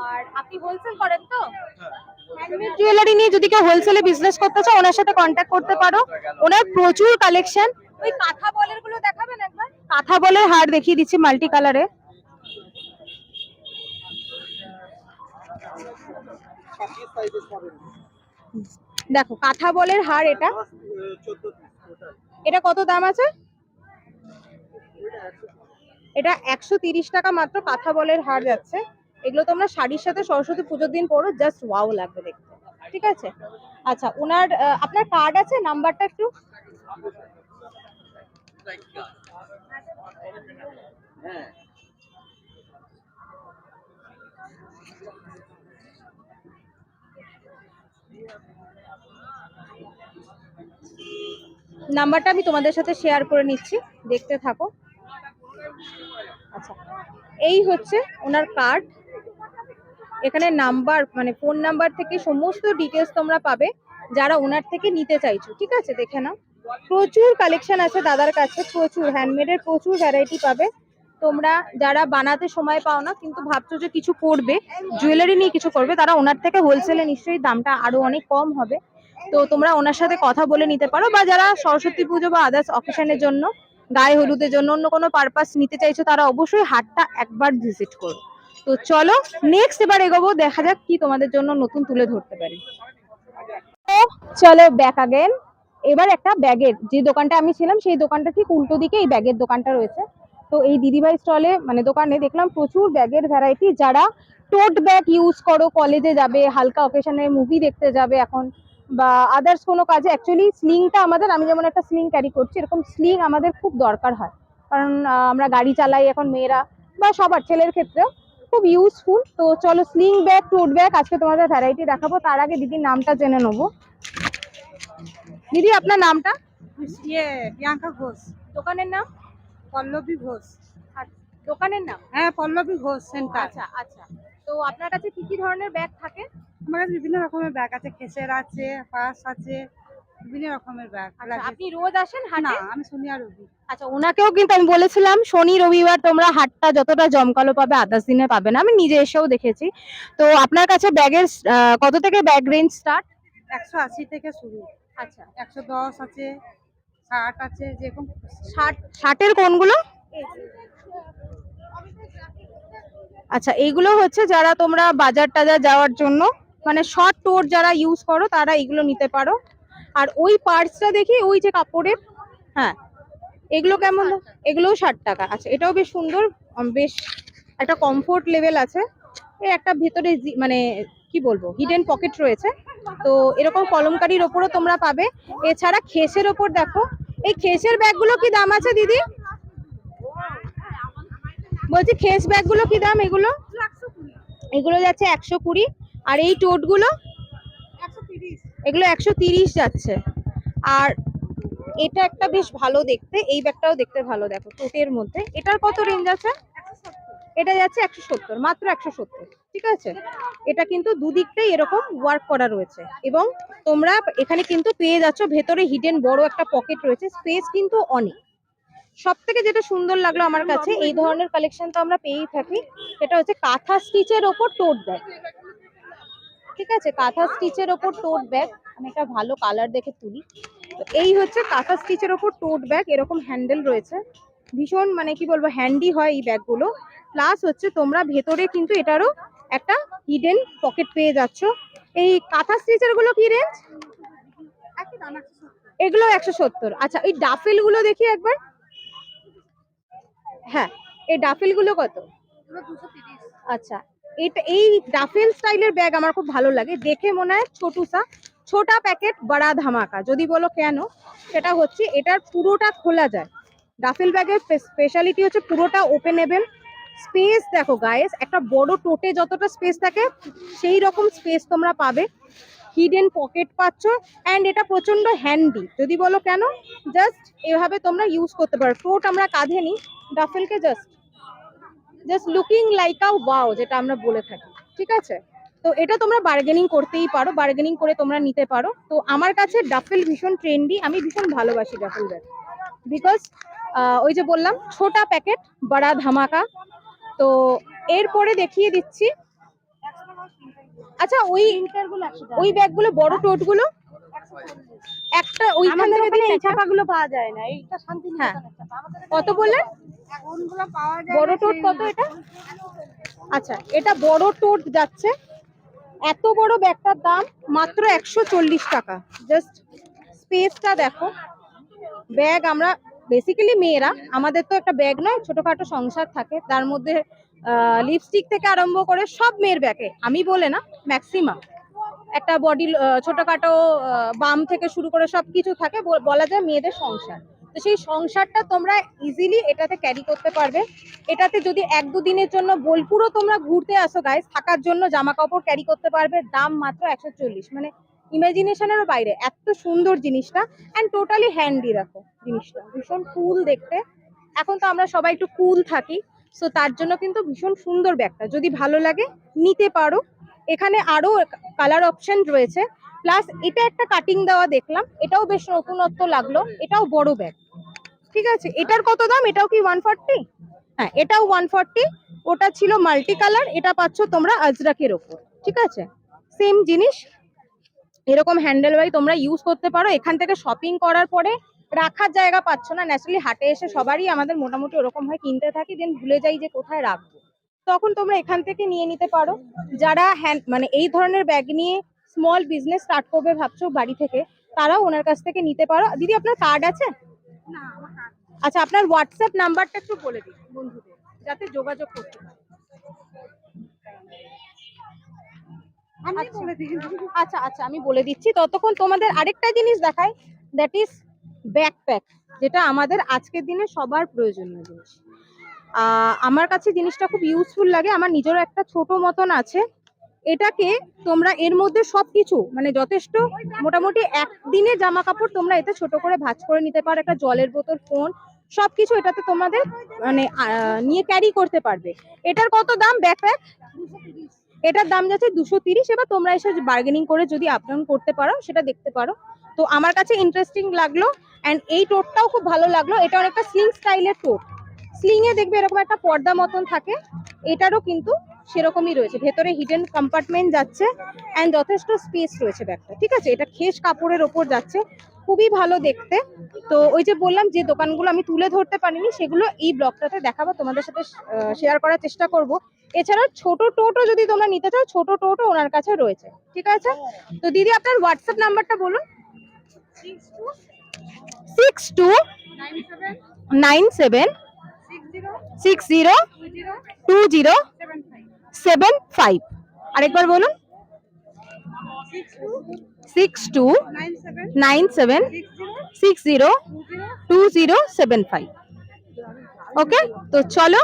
আর আপনি হোলসেল করেন তো? হ্যাঁ। হ্যান্ডমেড জুয়েলারি নিয়ে যদি কেউ হোলসেলে বিজনেস করতে চাও ওনার সাথে কন্ট্যাক্ট করতে পারো। ওনার প্রচুর কালেকশন। ওই কাঁথা বলের গুলো দেখাবেন একবার? কাঁথা বলের হার দেখিয়ে দিচ্ছি মাল্টি কালারে। ছাব্বিশ সাইজের পাবেন। দেখো কাঁথা বলের হার এটা। 14 পিস টোটাল। এটা কত দাম আছে? এটা 130 টাকা মাত্র কাঁথা বলের হার যাচ্ছে। এগুলো তোমরা শাড়ির সাথে সরস্বতী পুজোর দিন পরো, জাস্ট ওয়াও লাগবে দেখতে। ঠিক আছে। আচ্ছা ওনার আপনার কার্ড আছে, নাম্বারটা একটু। নাম্বারটা আমি তোমাদের সাথে শেয়ার করে নিচ্ছি, দেখতে থাকো। আচ্ছা এই হচ্ছে ওনার কার্ড। এখানে নাম্বার মানে ফোন নাম্বার থেকে সমস্ত ডিটেলস তোমরা পাবে যারা ওনার থেকে নিতে চাইছো। ঠিক আছে, দেখে নাও। প্রচুর কালেকশন আছে দাদার কাছে, প্রচুর হ্যান্ডমেডের প্রচুর ভ্যারাইটি পাবে। তোমরা যারা বানাতে সময় পাও না কিন্তু ভাবছো যে কিছু করবে, জুয়েলারি নিয়ে কিছু করবে, তারা ওনার থেকে হোলসেলে নিশ্চয়ই দামটা আরো অনেক কম হবে। তো তোমরা ওনার সাথে কথা বলে নিতে পারো, বা যারা সরস্বতী পুজো বা আদার্স অকেশনের জন্য, গায়ে হলুদের জন্য, অন্য কোনো পারপাস নিতে চাইছো তারা অবশ্যই হাটটা একবার ভিজিট করো। তো চলো নেক্সট এবার এগোবো, দেখা যাক কি তোমাদের জন্য নতুন তুলে ধরতে পারি। তো চলো ব্যাক আগেন। এবার একটা ব্যাগের, যে দোকানটা আমি ছিলাম সেই দোকানটা ঠিক উল্টো দিকে এই ব্যাগের দোকানটা রয়েছে। তো এই দিদিভাই স্টলে মানে দোকানে দেখলাম প্রচুর ব্যাগের ভ্যারাইটি। যারা টোট ব্যাগ ইউজ করো, কলেজে যাবে, হালকা অকেশনে, মুভি দেখতে যাবে এখন, বা আদার্স কোনো কাজে, অ্যাকচুয়ালি স্লিংটা আমাদের, আমি যেমন একটা স্লিং ক্যারি করছি, এরকম স্লিং আমাদের খুব দরকার হয়। কারণ আমরা গাড়ি চালাই এখন মেয়েরা, বা সবার ছেলের ক্ষেত্রেও খুব ইউজফুল। তো চলো স্লিং ব্যাগ, টোট ব্যাগ আজকে তোমাদের ভ্যারাইটি দেখাবো। তার আগে দিদির নামটা জেনে নেবো। দিদি আপনার নামটা? প্রিয়াঙ্কা ঘোষ। দোকানের নাম? পল্লবী ঘোষ। আচ্ছা, দোকানের নাম? হ্যাঁ পল্লবী ঘোষ সেন্টার। আচ্ছা আচ্ছা। তো আপনার কাছে কি কি ধরনের ব্যাগ থাকে? আমার কাছে বিভিন্ন রকমের ব্যাগ আছে, খেসের আছে, পার্স আছে, বিভিন্ন রকমের ব্যাগ। আচ্ছা, আপনি রোজ আসেন না, হাটে? আমি সোনিয়া রবি। আচ্ছা, ওনাকেও কিন্তু আমি বলেছিলাম শনি রবিবার তোমরা হাটটা যতটা জমকালো পাবে আদার্স দিনে পাবে না, আমি নিজে এসেও দেখেছি। তো আপনার কাছে ব্যাগের কত থেকে ব্যাগ রেঞ্জ স্টার্ট? 180 থেকে শুরু। আচ্ছা, 110 আছে, 60 আছে, যেরকম 60-এর কোনগুলো? আচ্ছা, এইগুলো হচ্ছে যারা তোমরা বাজার টাজার যাওয়ার জন্য মানে শর্ট টোর যারা ইউজ করো তারা এগুলো নিতে পারো। আর ওই পার্টসটা দেখি, ওই যে কাপড়ের, হ্যাঁ এগুলো কেমন? এগুলোও 60 টাকা। আচ্ছা, এটাও বেশ সুন্দর, বেশ একটা কমফোর্ট লেভেল আছে। এই একটা ভেতরে মানে কি বলবো হিডেন পকেট রয়েছে। তো এরকম কলমকারির ওপরও তোমরা পাবে। এছাড়া খেসের ওপর দেখো, এই খেসের ব্যাগগুলো কি দাম আছে দিদি? বলছি খেস ব্যাগগুলো কি দাম? এগুলো এগুলো যাচ্ছে 120। আর এই টোটগুলো 130। এগুলো 130 যাচ্ছে। আর এটা একটা বেশ ভালো দেখতে, এই ব্যাগটাও দেখতে ভালো, দেখো টোটের মধ্যে। এটার কত রেঞ্জ আছে? এটা যাচ্ছে 170, মাত্র 170। ঠিক আছে, এটা কিন্তু দুদিকটাই এরকম ওয়ার্ক করা রয়েছে। এবং তোমরা এখানে কিন্তু পেয়ে যাচ্ছ ভেতরে হিডেন বড় একটা পকেট রয়েছে, স্পেস কিন্তু অনেক। সব থেকে যেটা সুন্দর লাগলো আমার কাছে, এই ধরনের কালেকশন তো আমরা পেয়েই থাকি, সেটা হচ্ছে কাঁথা স্টিচের ওপর টোট ব্যাগ। ঠিক আছে, কাঁথা স্টিচের ওপর টোট ব্যাগ, আমি একটা ভালো কালার দেখে তুলি। তো এই হচ্ছে কাঁথা স্টিচের ওপর টোট ব্যাগ, এরকম হ্যান্ডেল রয়েছে, ভীষণ মানে কি বলবো হ্যান্ডি হয় এই ব্যাগগুলো। প্লাস হচ্ছে তোমরা ভেতরে কিন্তু এটারও একটা হিডেন পকেট পেয়ে যাচ্ছ। এই কাঁথা স্টিচের গুলো কি রেঞ্জ? এগুলো 170। আচ্ছা, এই ডাফেল গুলো দেখি একবার। হ্যাঁ, এই ডাফেল গুলো কত? আচ্ছা, এটা এই ডাফেল স্টাইলের ব্যাগ আমার খুব ভালো লাগে, দেখে মনে হয় ছোটা প্যাকেট বড়া ধামাকা। যদি বলো কেন, সেটা হচ্ছে এটার পুরোটা খোলা যায়। ডাফেল ব্যাগের স্পেশালিটি হচ্ছে পুরোটা ওপেনেবল। স্পেস দেখো গাইস, একটা বড় টোটে যতটা স্পেস থাকে সেই রকম স্পেস তোমরা পাবে। হিডেন পকেট পাচ্ছ, অ্যান্ড এটা প্রচন্ড হ্যান্ডি। যদি বলো কেন, জাস্ট এভাবে তোমরা ইউজ করতে পারো। টোট আমরা কাঁধে নিই, ডাফেলকে just just looking like a wow, যেটা আমরা বলে থাকি, ঠিক আছে? তো এটা তোমরা বার্গেনিং করতেই পারো, বার্গেনিং করে তোমরা নিতে পারো। তো আমার কাছে ডাফেল ভীষণ ট্রেন্ডি, আমি ভীষণ ভালোবাসি ডাফেল ব্যাগ, বিকজ ওই যে বললাম ছোটা প্যাকেট বড়া ধামাকা। তো এরপরে দেখিয়ে দিচ্ছি। আচ্ছা, ওই ব্যাগগুলো বড় টোটগুলো একটা ওইখান থেকে দিই, এই ছাপাগুলো পাওয়া যায় না, এইটা শান্তি। হ্যাঁ, কত বললেন? কোনগুলো পাওয়া যায় বড় টোট কত এটা? আচ্ছা, এটা বড় টোট যাচ্ছে, এত বড় ব্যাগটার দাম মাত্র 140 টাকা। জাস্ট স্পেসটা দেখো। ব্যাগ আমরা বেসিক্যালি মেয়েরা, আমাদের তো একটা ব্যাগ নয়, ছোটখাটো সংসার থাকে, তার মধ্যে লিপস্টিক থেকে আরম্ভ করে সব মেয়ের ব্যাগে, আমি বলে না, ম্যাক্সিমাম একটা বডি ছোটখাটো বাম থেকে শুরু করে সবকিছু থাকে, বলা যায় মেয়েদের সংসার। তো সেই সংসারটা তোমরা ইজিলি এটাতে ক্যারি করতে পারবে। এটাতে যদি 1-2 দিনের জন্য বোলপুরও তোমরা ঘুরতে আসো গাইস, থাকার জন্য জামা কাপড় ক্যারি করতে পারবে। দাম মাত্র 140, মানে ইমাজিনেশনেরও বাইরে, এত সুন্দর জিনিসটা। অ্যান্ড টোটালি হ্যান্ডি, রাখো জিনিসটা ভীষণ কুল দেখতে। এখন তো আমরা সবাই একটু কুল থাকি, সো তার জন্য কিন্তু ভীষণ সুন্দর ব্যাগটা, যদি ভালো লাগে নিতে পারো। এখানে আরো কালার অপশন রয়েছে, প্লাস এটা একটা কাটিং দেওয়া দেখলাম, এটাও বেশ নতুনত্ব লাগলো, এটাও বড় ব্যাগ, ঠিক আছে? এটার কত দাম? এটাও কি 140? হ্যাঁ, এটাও 140। ওটা ছিল মাল্টি কালার, এটা পাচ্ছ তোমরা আজরাকের ওপর, ঠিক আছে? সেম জিনিস, এরকম হ্যান্ডেল ওয়াই তোমরা ইউজ করতে পারো। এখান থেকে শপিং করার পরে রাখার জায়গা পাচ্ছ না, ন্যাচারালি হাটে এসে সবারই আমাদের মোটামুটি ওরকম হয়, কিনতে থাকি, দেন ভুলে যাই যে কোথায় রাখবো, তখন তোমরা এখান থেকে নিয়ে নিতে পারো। যারা মানে এই ধরনের ব্যাগ নিয়ে স্মল বিজনেস স্টার্ট করবে ভাবছো বাড়ি থেকে, তারাও ওনার কাছ থেকে নিতে পারো। দিদি, আপনার কার্ড আছে? আচ্ছা, আপনার হোয়াটসঅ্যাপ নাম্বারটা একটু বলে দিন বন্ধুদের, যাতে যোগাযোগ করতে পারে। আচ্ছা আচ্ছা, আমি বলে দিচ্ছি। ততক্ষণ তোমাদের আরেকটা জিনিস দেখাই, দ্যাট ইজ ব্যাকপ্যাক, যেটা আমাদের আজকের দিনে সবার প্রয়োজনীয় জিনিস। আমার কাছে জিনিসটা খুব ইউজফুল লাগে, আমার নিজেরও একটা ছোট মতন আছে। এটাকে তোমরা এর মধ্যে সবকিছু, মানে যথেষ্ট মোটামুটি একদিনে জামা কাপড় তোমরা এতে ছোট করে ভাঁজ করে নিতে পারো, একটা জলের বোতল, ফোন, সবকিছু এটাতে তোমাদের মানে নিয়ে ক্যারি করতে পারবে। এটার কত দাম ব্যাকপ্যাক? এটার দাম যাচ্ছে 230। এবার তোমরা এসে বার্গেনিং করে যদি আপ ডাউন করতে পারো, সেটা দেখতে পারো। তো আমার কাছে ইন্টারেস্টিং লাগলো। অ্যান্ড এই টোটটাও খুব ভালো লাগলো, এটা অনেকটা স্লিং স্টাইলের টোট। স্লিং এ দেখবে এরকম একটা পর্দা মতন থাকে, এটারও কিন্তু সেরকমই রয়েছে, ভেতরে হিডেন কম্পার্টমেন্ট যাচ্ছে, অ্যান্ড যথেষ্ট স্পেস রয়েছে ব্যাগটা, ঠিক আছে? এটা খেস কাপড়ের ওপর যাচ্ছে, খুবই ভালো দেখতে। তো ওই যে বললাম, যে দোকানগুলো আমি তুলে ধরতে পারিনি, সেগুলো এই ব্লগটাতে দেখাবো, তোমাদের সাথে শেয়ার করার চেষ্টা করব। এছাড়াও ছোট টোটও যদি তোমরা নিতে চাও, ছোট টোটও ওনার কাছে রয়েছে, ঠিক আছে? তো দিদি, আপনার হোয়াটসঅ্যাপ নাম্বারটা বলুন। 6297602075। আরেকবার বলুন। 6297602075। ওকে, তো চলো।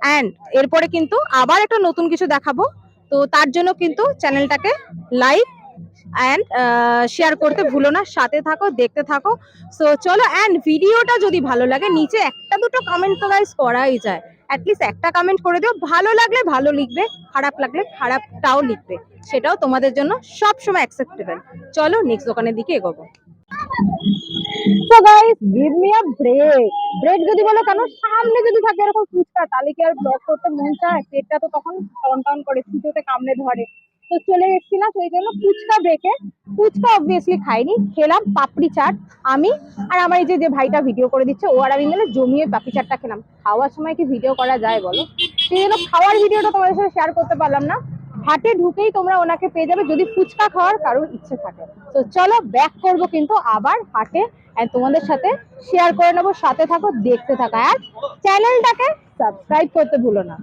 অ্যান্ড এরপরে কিন্তু আবার একটা নতুন কিছু দেখাবো, তো তার জন্য কিন্তু চ্যানেলটাকে লাইক অ্যান্ড শেয়ার করতে ভুলো না, সাথে থাকো, দেখতে থাকো। সো চলো, অ্যান্ড ভিডিওটা যদি ভালো লাগে, নিচে একটা দুটো কমেন্ট তো গাইস করাই যায়, অ্যাটলিস্ট একটা কমেন্ট করে দিও। ভালো লাগলে ভালো লিখবে, খারাপ লাগলে খারাপটাও লিখবে, সেটাও তোমাদের জন্য সব সময় অ্যাকসেপ্টেবল। চলো নেক্সট দোকানের দিকে এগোবো। So guys, give me a break. Break যদি বলো কেন, সামনে যদি থাকে এরকম ফুচকা, তাহলে কি আর ব্লগ করতে মন চায়? পেটটা তো তখন টন টন করে, ফুটোতে কামড়ে ধরে। তো চলে এসেছি না, সেই জন্য ফুচকা ব্রেকে। ফুচকা অবভিয়াসলি খাইনি, খেলাম পাপড়ি চাট। আমি আর আমার এই যে ভাইটা ভিডিও করে দিচ্ছে, ও আর আমি মিলে জমিয়ে পাপড়ি চাটটা খেলাম। খাওয়ার সময় কি ভিডিও করা যায় বলো? সেই জন্য খাওয়ার ভিডিওটা তোমাদের সাথে শেয়ার করতে পারলাম না। হাটে ঢুকেই তোমরা ওনাকে পেয়ে যাবে, যদি ফুচকা খাওয়ার কারোর ইচ্ছে থাকে। তো চলো ব্যাক করবো কিন্তু আবার হাটে, আর তোমাদের সাথে শেয়ার করে নেবো। সাথে থাকো, দেখতে থাকো, আর চ্যানেলটাকে সাবস্ক্রাইব করতে ভুলো না।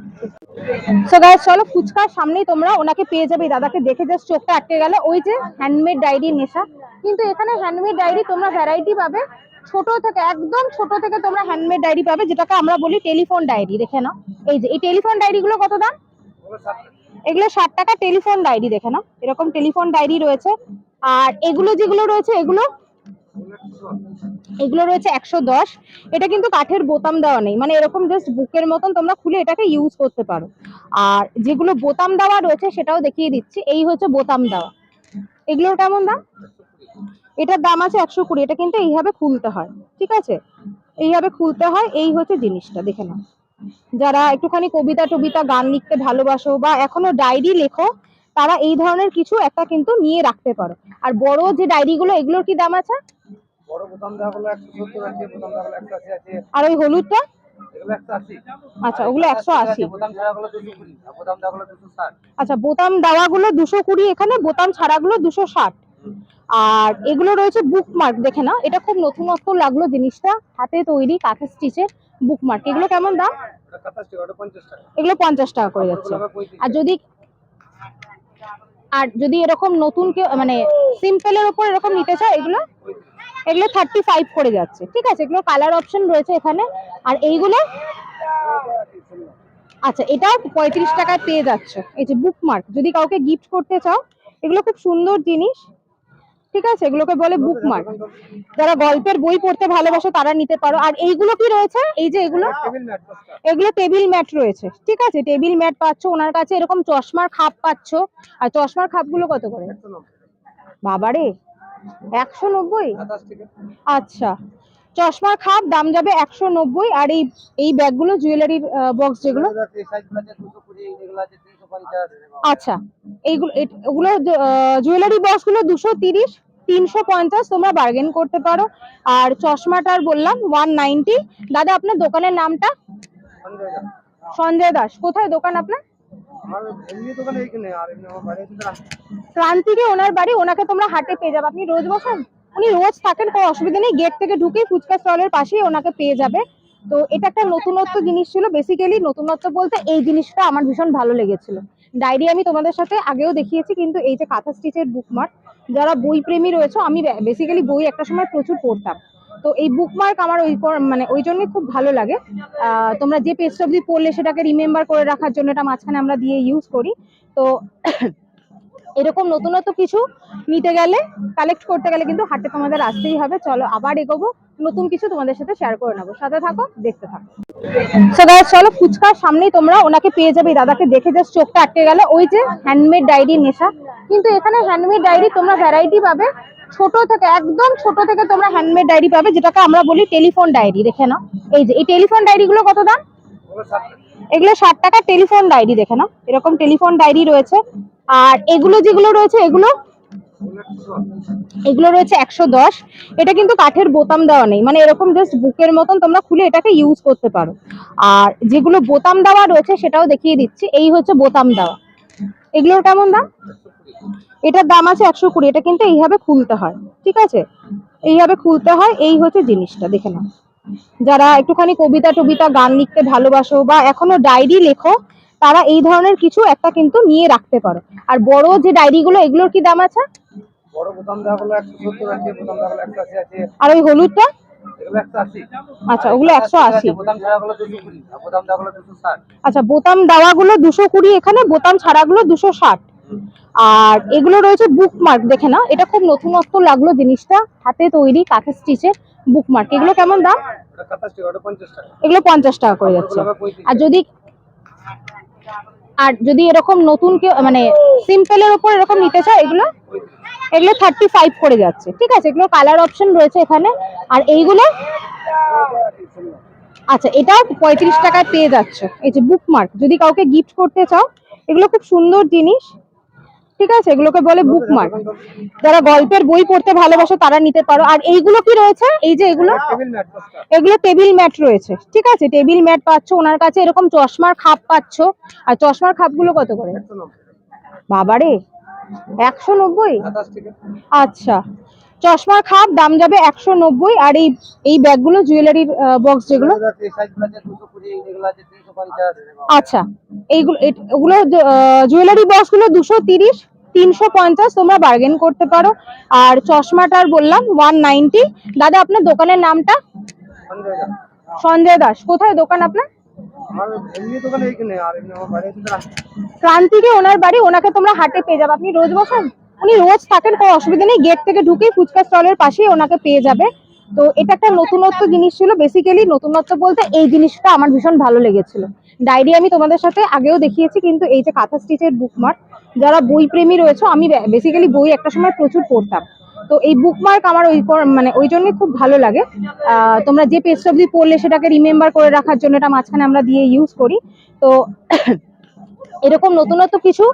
সো গাইস, চলো ফুচকার সামনেই তোমরা ওনাকে পেয়ে যাবে। দাদাকে দেখে জাস্ট চোখটা আটকে গেল, ওই যে হ্যান্ডমেড ডায়েরি নেশা। কিন্তু এখানে হ্যান্ডমেড ডায়েরি তোমরা ভ্যারাইটি পাবে, ছোট থেকে একদম ছোট থেকে তোমরা হ্যান্ডমেড ডায়েরি পাবে, যেটাকে আমরা বলি টেলিফোন ডায়েরি। দেখে নাও, এই যে এই টেলিফোন ডায়েরি গুলো কত দাম? এগুলো 60 টাকা টেলিফোন ডায়েরি, দেখে নাও, এরকম টেলিফোন ডায়েরি রয়েছে। আর এগুলো যেগুলো রয়েছে, এগুলো এগুলো রয়েছে 110। এটা কিন্তু কাঠের বোতাম দেওয়া নেই, মানে এরকম জাস্ট বুকের মতন তোমরা খুলে এটাকে ইউজ করতে পারো। আর যেগুলো বোতাম দেওয়া রয়েছে সেটাও দেখিয়ে দিচ্ছি, এই হচ্ছে বোতাম দেওয়া। এগুলোর কেমন দাম? এটার দাম আছে 120। এটা কিন্তু এইভাবে খুলতে হয়, ঠিক আছে, এইভাবে খুলতে হয়। এই হচ্ছে জিনিসটা, দেখে নাও। যারা একটুখানি কবিতা টবিতা গান লিখতে ভালোবাসো বা এখনো ডায়েরি লেখো, তারা এই ধরনের কিছু একটা কিন্তু নিয়ে রাখতে পারো। আর বড় যে ডায়েরি গুলো, এগুলোর কি দাম আছে? বড় বোতাম দেওয়া হলো 170 আছে, বোতাম দেওয়া হলো 180 আছে, আর ওই হলুদটা? এগুলো 180। আচ্ছা, ওগুলো 180। বোতাম ছাড়া গুলো 220, আর বোতাম দেওয়া গুলো 260। আচ্ছা, বোতাম দেওয়া গুলো 220 এখানে, বোতাম ছাড়া গুলো 260। আর এগুলো রয়েছে বুকমার্ক, দেখে না, এটা খুব নতুনত্ব লাগলো জিনিসটা, হাতে তৈরি কাঁথা স্টিচের বুকমার্ক। এগুলো কেমন দাম? এটা 27 টাকা, ওটা 50 টাকা। এগুলো 50 টাকা করে যাচ্ছে। আর যদি এরকম নতুন কেউ মানে সিম্পলের উপর এরকম নিতে চায়, এগুলো এগুলো 35 করে যাচ্ছে, ঠিক আছে। এগুলো কালার অপশন রয়েছে এখানে। আর এইগুলো, আচ্ছা, এটাও 35 টাকায় পেয়ে যাচ্ছে। এই যে বুকমার্ক, যদি কাউকে গিফট করতে চাও, এগুলো খুব সুন্দর জিনিস, ঠিক আছে, এগুলোকে বলে বুকমার্ক। যারা গল্পের বই পড়তে ভালোবাসো তারা নিতে পারো। আর এইগুলো কি রয়েছে, এই যে এগুলো, টেবিল ম্যাট 10 টাকা। এগুলো টেবিল ম্যাট রয়েছে, ঠিক আছে, টেবিল ম্যাট পাচ্ছ ওনার কাছে। এরকম চশমার খাপ পাচ্ছ। আর চশমার খাপগুলো কত করে? 190। বাবারে, 190? 27 টাকা। আচ্ছা, চশমার খাপ দাম যাবে 190। আর এই ব্যাগগুলো, জুয়েলারির বক্স যেগুলো, এই সাইজগুলো আছে 220, এগুলো আছে 350। আচ্ছা, ওগুলো জুয়েলারি বক্স গুলো 230, 350 তোমরা বার্গেন করতে পারো। আর চশমাটার বললাম 190। দাদা, আপনার দোকানের নামটা? সঞ্জয় দা। সঞ্জয় দাস। কোথায় দোকান আপনার? আমার এমনি দোকানে এইখানে, আর এমনি আমার বাড়ি হচ্ছে ক্রান্তিকে ওনার বাড়ি, ওনাকে তোমরা হাটে পেয়ে যাবে। আপনি রোজ বসেন? উনি রোজ থাকেন, কোনো অসুবিধা নেই। গেট থেকে ঢুকেই ফুচকা স্টলের পাশেই ওনাকে পেয়ে যাবে। তো এটা একটা নতুনত্ব জিনিস ছিল, বেসিক্যালি নতুনত্ব বলতে এই জিনিসটা আমার ভীষণ ভালো লেগেছিল। ডায়েরি আমি তোমাদের সাথে আগেও দেখিয়েছি, কিন্তু এই যে কাঁথা স্টিচের বুকমার্ক, যারা বই প্রেমী রয়েছে, আমি বেসিক্যালি বই একটা সময় প্রচুর পড়তাম, তো এই বুকমার্ক আমার মানে ওই জন্যই খুব ভালো লাগে। তোমরা যে পেজটা অবধি পড়লে সেটাকে রিমেম্বার করে রাখার জন্য এটা মাঝখানে আমরা দিয়ে ইউজ করি। তো এরকম নতুনত্ব কিছু নিতে গেলে, কালেক্ট করতে গেলে কিন্তু হাটে তোমাদের আসতেই হবে। চলো আবার এগোবো, নতুন কিছু তোমাদের সাথে শেয়ার করে নেবো, সাথে থাকো, দেখতে থাকো। সো গাইস, চলো, ফুচকার সামনেই তোমরা ওনাকে পেয়ে যাবে। দাদাকে দেখে জাস্ট চোখটা আটকে গেল, ওই যে হ্যান্ডমেড ডায়েরি নেশা। কিন্তু এখানে হ্যান্ডমেড ডায়েরি তোমরা ভ্যারাইটি পাবে, ছোট থেকে, একদম ছোট থেকে তোমরা হ্যান্ডমেড ডায়েরি পাবে, যেটাকে আমরা বলি টেলিফোন ডায়েরি। দেখে নাও, এই যে এই টেলিফোন ডায়েরি গুলো কত দাম? এগুলো 60 টাকা টেলিফোন ডায়েরি, দেখে নাও, এরকম টেলিফোন ডায়েরি রয়েছে। আর এগুলো যেগুলো রয়েছে, এগুলো রয়েছে 110। এটা কিন্তু কাঠের বোতাম দেওয়া নেই, মানে এরকম জাস্ট বুকের মতন তোমরা খুলে এটাকে ইউজ করতে পারো। আর যেগুলো বোতাম দেওয়া রয়েছে সেটাও দেখিয়ে দিচ্ছি, এই হচ্ছে বোতাম দেওয়া। এগুলোর কেমন দাম? এটার দাম আছে 120। এটা কিন্তু এইভাবে খুলতে হয়, ঠিক আছে, এইভাবে খুলতে হয়। এই হচ্ছে জিনিসটা, দেখে নাও। যারা একটুখানি কবিতা টবিতা গান লিখতে ভালোবাসো বা এখনো ডায়েরি লেখো, তারা এই ধরনের কিছু একটা কিন্তু নিয়ে রাখতে পারো। আর বড় যে ডায়েরি গুলো, এগুলোর কি দাম আছে? বড় বোতাম দেওয়া হলো 170 আছে, বোতাম দেওয়া হলো 180 আছে, আর ওই হলুদটা? এগুলো 180। আচ্ছা, ওগুলো 180। বোতাম ছাড়া গুলো 220, আর বোতাম দেওয়া গুলো 260। আচ্ছা, বোতাম দেওয়া গুলো 220 এখানে, বোতাম ছাড়া গুলো 260। আর এগুলো রয়েছে বুকমার্ক, দেখে না, এটা খুব নতুনত্ব লাগলো জিনিসটা, হাতে তৈরি কাঁথা স্টিচের বুকমার্ক। এগুলো কেমন দাম? এটা 27 টাকা, ওটা 50 টাকা। এগুলো 50 টাকা করে যাচ্ছে। আর যদি এরকম নতুন কেউ মানে সিম্পলের উপর এরকম নিতে চায়, এগুলো 35 করে যাচ্ছে, ঠিক আছে। এগুলো কালার অপশন রয়েছে এখানে। আর এইগুলো, আচ্ছা, এটাও 35 টাকায় পেয়ে যাচ্ছে। এই যে বুকমার্ক, যদি কাউকে গিফট করতে চাও, এগুলো খুব সুন্দর জিনিস, ঠিক আছে, এগুলোকে বলে বুকমার্ক। যারা গল্পের বই পড়তে ভালোবাসো তারা নিতে পারো। আর এইগুলো কি রয়েছে, এই যে এগুলো, টেবিল ম্যাট 10 টাকা। এগুলো টেবিল ম্যাট রয়েছে, ঠিক আছে, টেবিল ম্যাট পাচ্ছ ওনার কাছে। এরকম চশমার খাপ পাচ্ছ। আর চশমার খাপগুলো কত করে? 190। বাবারে, 190? 27 টাকা। আচ্ছা, চশমার খাপ দাম যাবে 190। আর এই ব্যাগগুলো, জুয়েলারির বক্স যেগুলো, এই সাইজগুলো আছে 220, এগুলো আছে 350। আচ্ছা, ওগুলো জুয়েলারি বক্স গুলো 230, 350 তোমরা বার্গেন করতে পারো। আর চশমাটার বললাম 190। দাদা, আপনার দোকানের নামটা? সঞ্জয় দা। সঞ্জয় দাস। কোথায় দোকান আপনার? আমার এমনি দোকানে এইখানে, আর এমনি আমার বাড়ি হচ্ছে ক্রান্তিকে ওনার বাড়ি, ওনাকে তোমরা হাটে পেয়ে যাবে। আপনি রোজ বসেন? উনি রোজ থাকেন, কোনো অসুবিধা নেই, গেট থেকে ঢুকেই ফুচকা স্টলের পাশেই ওনাকে পেয়ে যাবে। তো এটা একটা নতুনত্ব জিনিস ছিল, বেসিক্যালি নতুনত্ব বলতে এই জিনিসটা আমার ভীষণ ভালো লেগেছিল। ডায়েরি আমি তোমাদের সাথে আগেও দেখিয়েছি, কিন্তু এই যে কাঁথা স্টিচের বুকমার্ক, যারা বই প্রেমী রয়েছে, আমি বেসিক্যালি বই একটা সময় প্রচুর পড়তাম, তো এই বুকমার্ক আমার মানে ওই জন্য খুব ভালো লাগে। তোমরা যে পেজটা অবধি পড়লে সেটাকে রিমেম্বার করে রাখার জন্য এটা মাঝখানে আমরা দিয়ে ইউজ করি। তো এরকম নতুনত্ব কিছু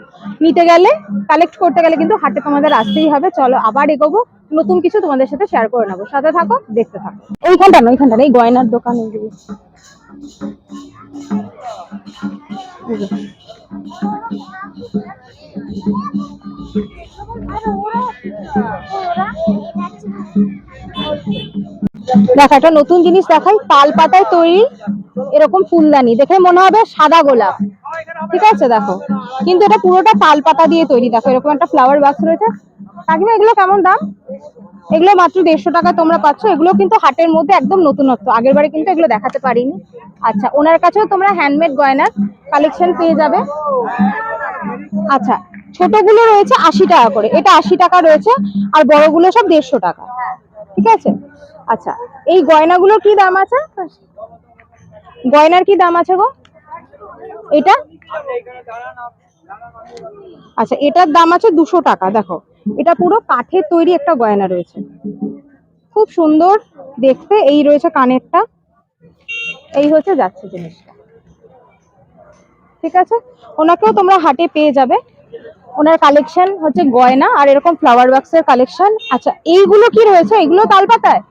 নিতে গেলে, কালেক্ট করতে গেলে কিন্তু হাটে তোমাদের আসতেই হবে। চলো আবার এগোবো, নতুন কিছু তোমাদের সাথে শেয়ার করে নেবো, সাথে থাকো, দেখতে থাকো। ওইখানটা না, ওইখানটা এই গয়নার দোকান, এইগুলো দেখো, একটা নতুন জিনিস দেখাই, তাল পাতায় তৈরি এরকম ফুলদানি, দেখে মনে হবে সাদা গোলাপ, ঠিক আছে দেখো, কিন্তু এটা পুরোটা তাল পাতা দিয়ে তৈরি। দেখো এরকম একটা ফ্লাওয়ার বাক্স রয়েছে। কাকিমা এগুলো কেমন দাম? এগুলো মাত্র 150 টাকা তোমরা পাচ্ছ। এগুলো কিন্তু হাটের মধ্যে একদম নতুনত্ব, আগের বারে কিন্তু এগুলো দেখাতে পারিনি। আচ্ছা, ওনার কাছেও তোমরা হ্যান্ডমেড গয়নার কালেকশন পেয়ে যাবে। আচ্ছা, ছোটগুলো রয়েছে 80 টাকা করে, এটা 80 টাকা রয়েছে, আর বড়গুলো সব 150 টাকা, ঠিক আছে। আচ্ছা, এই গয়নাগুলোর কি দাম আছে? গয়নার কি দাম আছে গো এটা? আচ্ছা, এটার দাম আছে 200 টাকা। দেখো এটা পুরো কাঠের তৈরি একটা গয়না রয়েছে, খুব সুন্দর দেখতে। এই রয়েছে কানেরটা, এই হচ্ছে যাচ্ছে জিনিসটা, ঠিক আছে। ওনাকেও তোমরা হাটে পেয়ে যাবে। ওনার কালেকশন হচ্ছে গয়না আর এরকম ফ্লাওয়ার বাক্সের কালেকশন। আচ্ছা, এইগুলো কি রয়েছে? এগুলো তালপাতায়,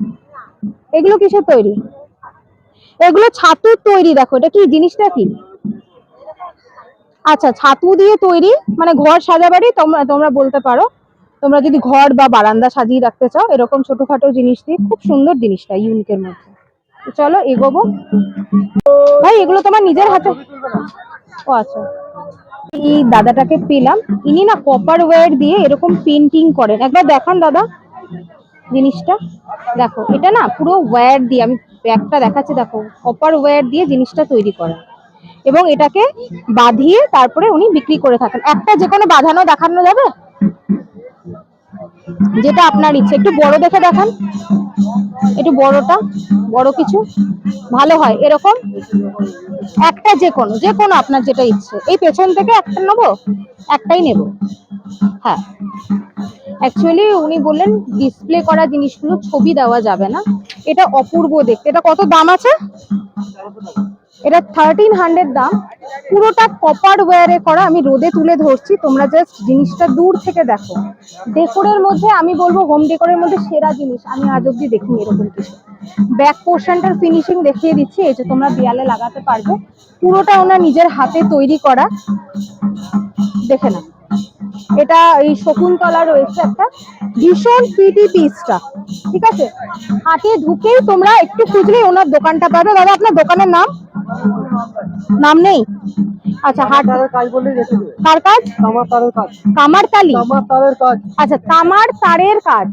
এগুলো কিসের তৈরি? এগুলো ছাতুর তৈরি। দেখো এটা কি জিনিসটা কি? আচ্ছা, ছাতু দিয়ে তৈরি, মানে ঘর সাজাবারই তোমরা বলতে পারো। তোমরা যদি ঘর বা বারান্দা সাজিয়ে রাখতে চাও, এরকম ছোটখাটো জিনিস দিয়ে খুব সুন্দর জিনিসটা, ইউনিকের মধ্যে। তো চলো এগোবো। ভাই এগুলো তোমার নিজের হাতে? ও আচ্ছা, এই দাদাটাকে পেলাম, ইনি না কপার ওয়্যার দিয়ে এরকম পেন্টিং করেন। একবার দেখান দাদা জিনিসটা। দেখো এটা না পুরো ওয়্যার দিয়ে, আমি ব্যাগটা দেখাচ্ছি, দেখো কপার ওয়্যার দিয়ে জিনিসটা তৈরি করেন, এবং এটাকে বাঁধিয়ে তারপরে উনি বিক্রি করে থাকেন। একটা যে কোনো বাঁধানো দেখানো যাবে, যেটা আপনার ইচ্ছে। একটু বড় দেখে দেখান, একটু বড়টা, বড় কিছু ভালো হয় এরকম একটা, যে কোনো আপনার যেটা ইচ্ছে। এই পেছন থেকে একটা নেবো, একটাই নেব। হ্যাঁ, অ্যাকচুয়ালি উনি বললেন ডিসপ্লে করা জিনিসগুলো ছবি দেওয়া যাবে না, এটা অপূর্ব দেখতে। এটা কত দাম আছে? এটা 1300 দাম, পুরোটা কপার ওয়্যারে করা। আমি রোদে তুলে ধরছি, তোমরা জাস্ট জিনিসটা দূর থেকে দেখো। ডেকোরের মধ্যে আমি বলবো, হোম ডেকোরের মধ্যে সেরা জিনিস আমি আজ অব্দি দেখিনি এরকম কিছু। ব্যাক পোর্শনটার ফিনিশিং দেখিয়ে দিচ্ছি, এই যে তোমরা দেয়ালে লাগাতে পারবে, পুরোটা ওনার নিজের হাতে তৈরি করা। দেখে না, এটা এই শকুন্তলা রয়েছে একটা, ভীষণ প্রিটি পিসটা, ঠিক আছে। হাটে ঢুকেই তোমরা একটু খুঁজলেই ওনার দোকানটা পাবে। দাদা আপনার দোকানের নাম? নাম নেই? আচ্ছা, হাট কাজ বলে রেখে দেবে। কার কাজ? কামার তারের কাজ। কামার তালি? কামার তারের কাজ। আচ্ছা, কামার তারের কাজ,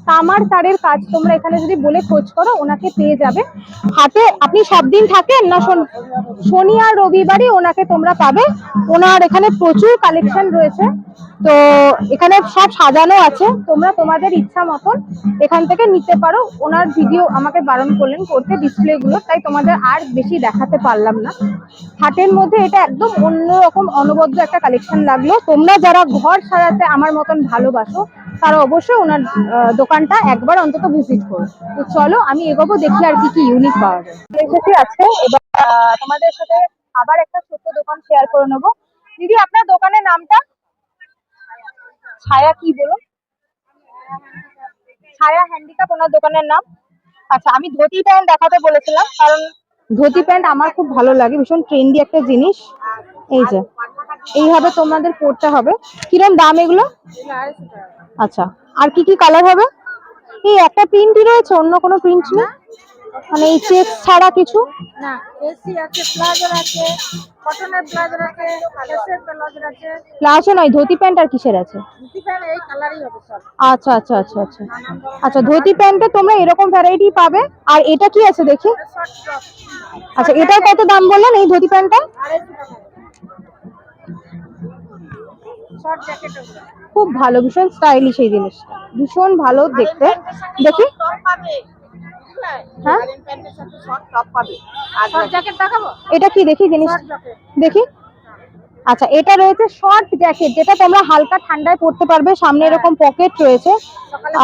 কামার তারের কাজ তোমরা এখানে যদি বলে খোঁজ করো, ওনাকে পেয়ে যাবে। হাটে আপনি সব দিন থাকেন না? শনি আর রবিবারই ওনাকে তোমরা পাবে। ওনার এখানে প্রচুর কালেকশন রয়েছে, তো এখানে সব সাজানো আছে, তোমরা তোমাদের ইচ্ছা মতন এখান থেকে নিতে পারো। ওনার ভিডিও আমাকে বারণ করলেন করতে ডিসপ্লে গুলো, তাই তোমাদের আর বেশি দেখাতে পারলাম না। হাটের মধ্যে এটা একদম অন্যরকম অনবদ্য একটা কালেকশন লাগলো। তোমরা যারা ঘর সাজাতে আমার মতন ভালোবাসো, তারা অবশ্যই ওনার দোকানটা একবার অন্তত ভিজিট করো। তো চলো আমি এগোবো, দেখি আর কি কি ইউনিক পাওয়া যায়। এসেছি আছে, এবার তোমাদের সাথে আবার একটা ছোট্ট দোকান শেয়ার করে নেবো। দিদি আপনার দোকানের নামটা? ছায়া কি বলো? ছায়া হ্যান্ডিক্রাফট ওনার দোকানের নাম। আচ্ছা, আমি ধুতি প্যান্ট দেখাতে বলেছিলাম, কারণ ধুতি প্যান্ট আমার খুব ভালো লাগে, ভীষণ ট্রেন্ডি একটা জিনিস। এই যে এইভাবে তোমাদের পড়তে হবে। কিরম দাম এগুলো? আচ্ছা, আর কি কি কালার হবে? এই একটা প্রিন্টই রয়েছে, অন্য কোনো প্রিন্ট নেই, মানে এই চেক ছাড়া কিছু না, এসি আছে, প্লাজো আছে, কটনের প্লাজো আছে, ড্রেসের প্লাজো আছে। প্লাজো নয়, ধুতি প্যান্ট আর কিসের আছে? ধুতি প্যান্ট এই কালারই হবে সব। আচ্ছা আচ্ছা আচ্ছা আচ্ছা আচ্ছা, ধুতি প্যান্টে তোমরা এরকম ভ্যারাইটি পাবে। আর এটা কি আছে দেখি? শর্ট ফ্রক, আচ্ছা, এটার কত দাম বললেন এই ধুতি প্যান্টটা? 250 টাকা। শর্ট জ্যাকেট ওগুলো। খুব ভালো, ভীষণ স্টাইলিশ এই জিনিসটা, ভীষণ ভালো দেখতে। দেখি হ্যাঁ শর্ট জ্যাকেট দেখাবো, এটা কি দেখি জিনিস শর্ট জ্যাকেট। দেখি। আচ্ছা, এটা রয়েছে শর্ট জ্যাকেট, যেটা তোমরা হালকা ঠান্ডায় পরতে পারবে, সামনে এরকম পকেট রয়েছে।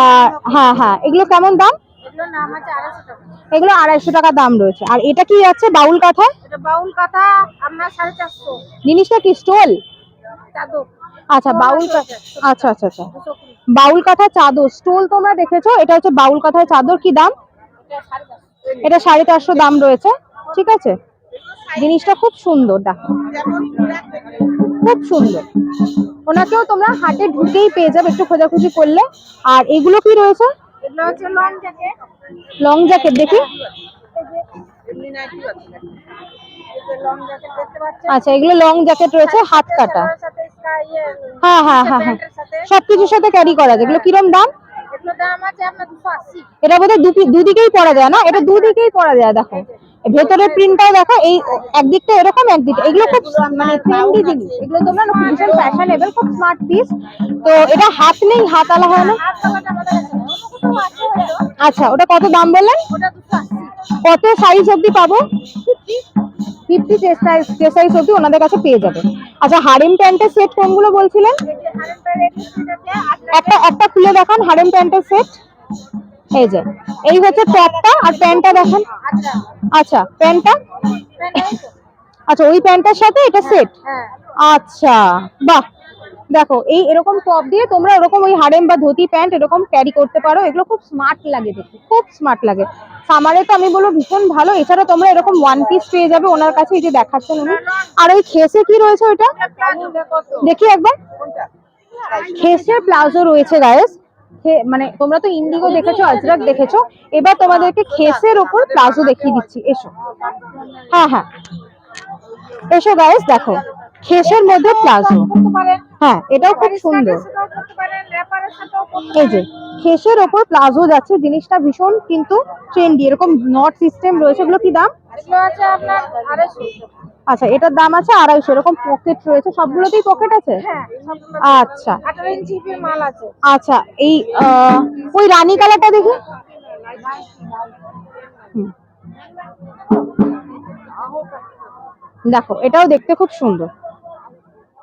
আর হ্যাঁ হ্যাঁ, এগুলো কেমন দাম? এগুলোর নাম আছে 250 টাকা। এগুলো 250 টাকা দাম রয়েছে। আর এটা কি আছে বাউল কাঁথা? এটা বাউল কাঁথা আপনার 450। জিনিসটা কি স্টোল? চাদর আচ্ছা বাউল কাঁথা, আচ্ছা আচ্ছা আচ্ছা, 220। বাউল কাঁথা চাদর স্টোল তোমরা দেখেছো, এটা হচ্ছে বাউল কাঁথার চাদর। কি দাম? এটা 450। এটা 450 দাম রয়েছে। ঠিক আছে, জিনিসটা খুব সুন্দর, দেখো খুব সুন্দর। ওনাকেও তোমরা হাটে ঢুকেই পেয়ে যাবে একটু খোঁজাখুঁজি করলে। আর এগুলো কি রয়েছে? এগুলো হচ্ছে লং জ্যাকেট। লং জ্যাকেট দেখি। এমনি নাইটি আছে, এই যে লং জ্যাকেট দেখতে পাচ্ছেন। আচ্ছা, এগুলো লং জ্যাকেট রয়েছে, হাত কাটা। সালোয়ারের সাথে হ্যাঁ হ্যাঁ হ্যাঁ হ্যাঁ, প্যান্টের সাথে। সবকিছুর সাথে ক্যারি করা যায়। এগুলো কিরম দাম? এগুলো দাম আছে আপনার 280। এটা বোধহয় দুদিকেই পরা যায় না? এটা দুদিকেই পরা যায়। দেখো ভেতরের প্রিন্টটাও দেখো, এই একদিকটা এরকম একদিকটা, এগুলো খুব মানে ট্রেন্ডি জিনিস। এগুলো তোমরা ভীষণ ফ্যাশনেবল, খুব স্মার্ট পিস। তো এটা হাত নেই, হাত আলা হয় না? হাত কালারটা আমাদের কাছে নেই, অন্য কোথাও আছে হয়তো। আচ্ছা, ওটা কত দাম বললেন? ওটা 280। কত সাইজ অবধি পাবো? 50 চেস্ট সাইজ অবধি ওনাদের কাছে পেয়ে যাবে। আচ্ছা, হারেম প্যান্টের সেট কোনগুলো বলছিলেন? এই যে হারেমটা রেডি আছে একটা একটা খুলে দেখান হারেম প্যান্টের সেট। এই যে এই হচ্ছে টপটা, আর প্যান্টটা দেখান। আচ্ছা আচ্ছা, প্যান্টটা, আচ্ছা ওই প্যান্টটার সাথে এটা সেট। হ্যাঁ। আচ্ছা, বাহ, দেখো এই এরকম টপ দিয়ে তোমরা এরকম ওই হারেম বা ধুতি প্যান্ট এরকম ক্যারি করতে পারো। এগুলো খুব স্মার্ট লাগে দেখতে, খুব স্মার্ট লাগে। সামারে তো আমি বলবো ভীষণ ভালো। এছাড়া তোমরা এরকম ওয়ান পিস পেয়ে যাবে ওনার কাছে, এই যে দেখাচ্ছেন উনি। আর ওই খেসে কি রয়েছে ওইটা দেখি একবার। খেসে প্লাজো রয়েছে গাইস। মানে তোমরা তো ইন্ডিগো দেখেছো, আজরাক দেখেছো, এবার তোমাদেরকে খেসের ওপর প্লাজো দেখিয়ে দিচ্ছি। এসো, হ্যাঁ হ্যাঁ এসো গাইস, দেখো খেসের মধ্যে প্লাজো। হ্যাঁ, এটাও খুব সুন্দর। এই যে খেসের ওপর প্লাজো যাচ্ছে, জিনিসটা ভীষণ কিন্তু ট্রেন্ডি। এরকম নট সিস্টেম রয়েছে। এগুলো কি দাম? এগুলো আছে আপনার 250। আচ্ছা, এটার দাম আছে 250। এরকম পকেট রয়েছে, সবগুলোতেই পকেট আছে? হ্যাঁ, আচ্ছা 18 ইঞ্চি মাল আছে। আচ্ছা, এই ওই রানী কালারটা দেখি। হুম। দেখো এটাও দেখতে খুব সুন্দর,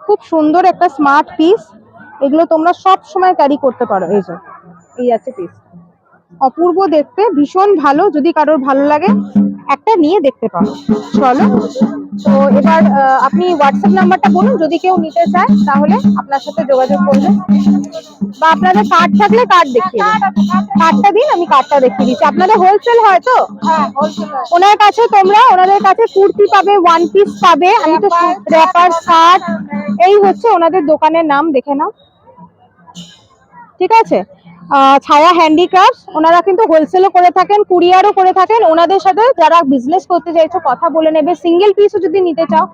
খুব সুন্দর একটা স্মার্ট পিস। এগুলো তোমরা সব সময় ক্যারি করতে পারো। এই যে এই আছে পিস, অপূর্ব দেখতে, ভীষণ ভালো। যদি কারোর ভালো লাগে একটা নিয়ে দেখতে পারো। চলো, তো এবার আপনি হোয়াটসঅ্যাপ নাম্বারটা বলুন, যদি কেউ নিতে চায় তাহলে আপনার সাথে যোগাযোগ করবে, বা আপনাদের কার্ড থাকলে কার্ড দেখিয়ে দিন। কার্ডটা দিন, আমি কার্ডটা দেখিয়ে দিচ্ছি। আপনাদের হোলসেল হয় তো? হ্যাঁ, হোলসেল। ওনার কাছে তোমরা ওনাদের কাছে কুর্তি পাবে, ওয়ান পিস পাবে। আমি তো র্যাপার, শার্ট, এই হচ্ছে ওনাদের দোকানের নাম, দেখে নাও। ঠিক আছে, ছায়া হ্যান্ডিক্রাফটস। ওনারা কিন্তু হোলসেলও করে থাকেন, কুরিয়ারও করে থাকেন। ওনাদের সাথে যারা বিজনেস করতে চাইছো কথা বলে নেবে। সিঙ্গেল পিসও যদি নিতে চাও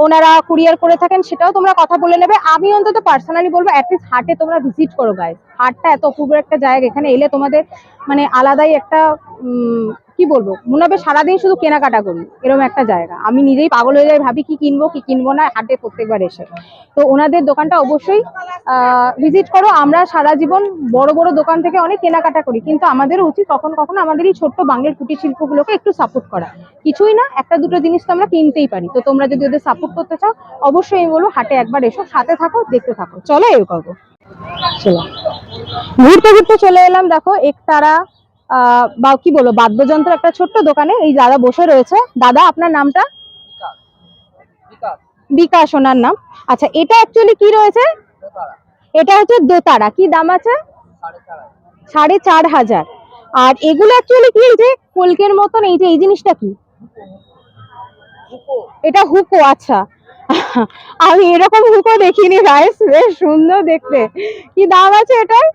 ওনারা কুরিয়ার করে থাকেন, সেটাও তোমরা কথা বলে নেবে। আমি অন্তত পার্সোনালি বলবো অ্যাটলিস্ট হাটে তোমরা ভিজিট করো গাইস। হাটটা এত অপূর্ব একটা জায়গা, এখানে এলে তোমাদের মানে আলাদাই একটা কি বলবো, মনে হবে সারাদিন শুধু কেনাকাটা করি, এরকম একটা জায়গা। আমি নিজেই পাগল হয়ে যাই, ভাবি কি কিনবো কি কিনবো না হাটে প্রত্যেকবার এসে। তো ওনাদের দোকানটা অবশ্যই ভিজিট করো। আমরা সারা জীবন বড় বড় দোকান থেকে অনেক কেনাকাটা করি, কিন্তু আমাদেরও উচিত কখনো কখনো আমাদের এই ছোট্ট বাংলার কুটির শিল্পগুলোকে একটু সাপোর্ট করা। কিছুই না, একটা দুটো জিনিস তো আমরা কিনতেই পারি। তো তোমরা যদি ওদের সাপোর্ট করতে চাও অবশ্যই আমি বলবো হাটে একবার এসো, সাথে থাকো, দেখতে থাকো। চলো এই করবো, চলো ঘুরতে ঘুরতে চলে এলাম। দেখো একতারা বা কি বলবো বাদ্যযন্ত্র একটা ছোট্ট দোকানে এই দাদা বসে রয়েছে। দাদা আপনার নামটা? বিকাশ ওনার নাম। আচ্ছা, এটা অ্যাকচুয়ালি কি রয়েছে? এটা হচ্ছে দোতারা। কি দাম আছে? 4500। আর এগুলো অ্যাকচুয়ালি কি, এই যে কলকের মতন, এই যে এই জিনিসটা কি? এটা হুকো। আচ্ছা, আমি এরকম হুকো দেখিনি গাইস, বেশ সুন্দর দেখতে। কি দাম আছে এটার?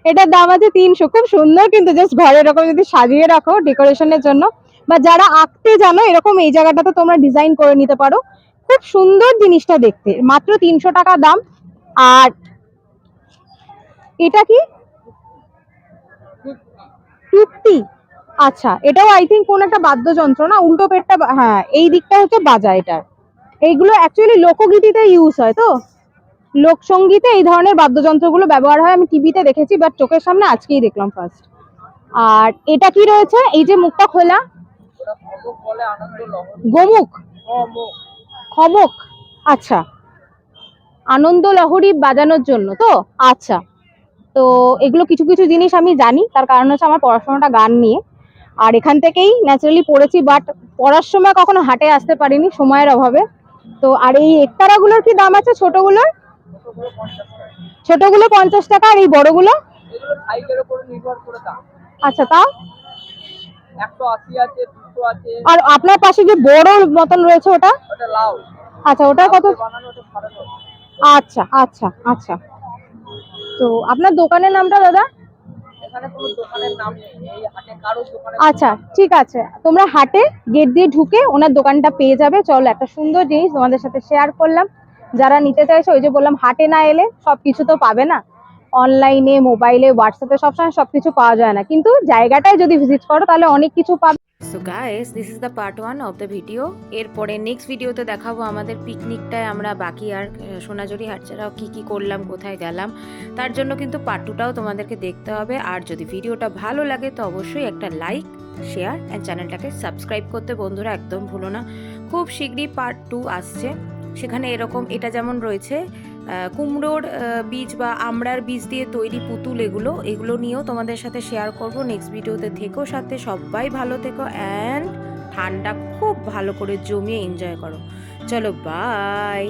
এটার দাম আছে 300। খুব সুন্দর কিন্তু, জাস্ট ঘরে এরকম যদি সাজিয়ে রাখো ডেকোরেশনের জন্য, বা যারা আঁকতে জানো এরকম এই জায়গাটাতে তোমরা ডিজাইন করে নিতে পারো। খুব সুন্দর জিনিসটা দেখতে, মাত্র 300 টাকা দাম। আর এটা কি? টুকটি। আচ্ছা, এটাও আই থিঙ্ক কোন একটা বাদ্যযন্ত্র না? উল্টো পেটটা, হ্যাঁ এই দিকটা হচ্ছে বাজা। এটা এইগুলো অ্যাকচুয়ালি লোকগীতিতে ইউজ হয় তো। লোকসঙ্গীতে এই ধরনের বাদ্যযন্ত্রগুলো ব্যবহার হয়, আমি টিভিতে দেখেছি, বাট চোখের সামনে আজকেই দেখলাম ফার্স্ট। আর এটা কি রয়েছে, এই যে মুখটা খোলা, গোমুখ, খমক, আচ্ছা, আনন্দ লহরী বাজানোর জন্য তো, আচ্ছা। তো এগুলো কিছু কিছু জিনিস আমি জানি, তার কারণ হচ্ছে আমার পড়াশোনাটা গান নিয়ে, আর এখান থেকেই ন্যাচারালি পড়েছি, বাট পড়ার সময় কখনো হাটে আসতে পারিনি সময়ের অভাবে। তো আর এই একতারাগুলোর কি দাম আছে? ছোটগুলোর? ছোটগুলো 50 টাকা, আর এই বড়গুলো? এগুলো সাইজের উপর নির্ভর করে দাম। আচ্ছা, তাও 180 আছে, 200 আছে। আর আপনার পাশে যে বড় মতন রয়েছে ওটা? ওটা লাউ। আচ্ছা, ওটা কত? বানানো ওটা 9.5। আচ্ছা আচ্ছা আচ্ছা। তো আপনার দোকানের নামটা দাদা? এখানে কোনো দোকানের নাম নেই, এই হাটে কারো দোকানে। আচ্ছা ঠিক আছে, তোমরা হাটে গেট দিয়ে ঢুকে ওনার দোকানটা পেয়ে যাবে। চলো, একটা সুন্দর জিনিস তোমাদের সাথে শেয়ার করলাম। যারা নিতে চাইছে, ওই যে বললাম, হাটে না এলে সবকিছু তো পাবে না, অনলাইনে, মোবাইলে, হোয়াটসঅ্যাপে সবসময় সবকিছু পাওয়া যায় না, কিন্তু জায়গাটায় যদি ভিজিট করো তাহলে অনেক কিছু পাবে। So guys, this is the part 1 of the video. এরপরে নেক্সট ভিডিওতে দেখাবো আমাদের পিকনিকটায় আমরা বাকি আর সোনাঝুরি হাট ছাড়াও কী কী করলাম, কোথায় গেলাম। তার জন্য কিন্তু পার্ট 2টাও তোমাদেরকে দেখতে হবে। আর যদি ভিডিওটা ভালো লাগে তো অবশ্যই একটা লাইক, শেয়ার অ্যান্ড চ্যানেলটাকে সাবস্ক্রাইব করতে বন্ধুরা একদম ভুলো না। খুব শীঘ্রই পার্ট 2 আসছে, সেখানে এরকম, এটা যেমন রয়েছে কুমড়োর বীজ বা আমড়ার বীজ দিয়ে তৈরি পুতুল, এগুলো নিয়েও তোমাদের সাথে শেয়ার করব নেক্সট ভিডিওতে। থেকো সাথে, সবাই ভালো থেকো, অ্যান্ড ঠান্ডা খুব ভালো করে জমিয়ে এনজয় করো। চলো, বাই।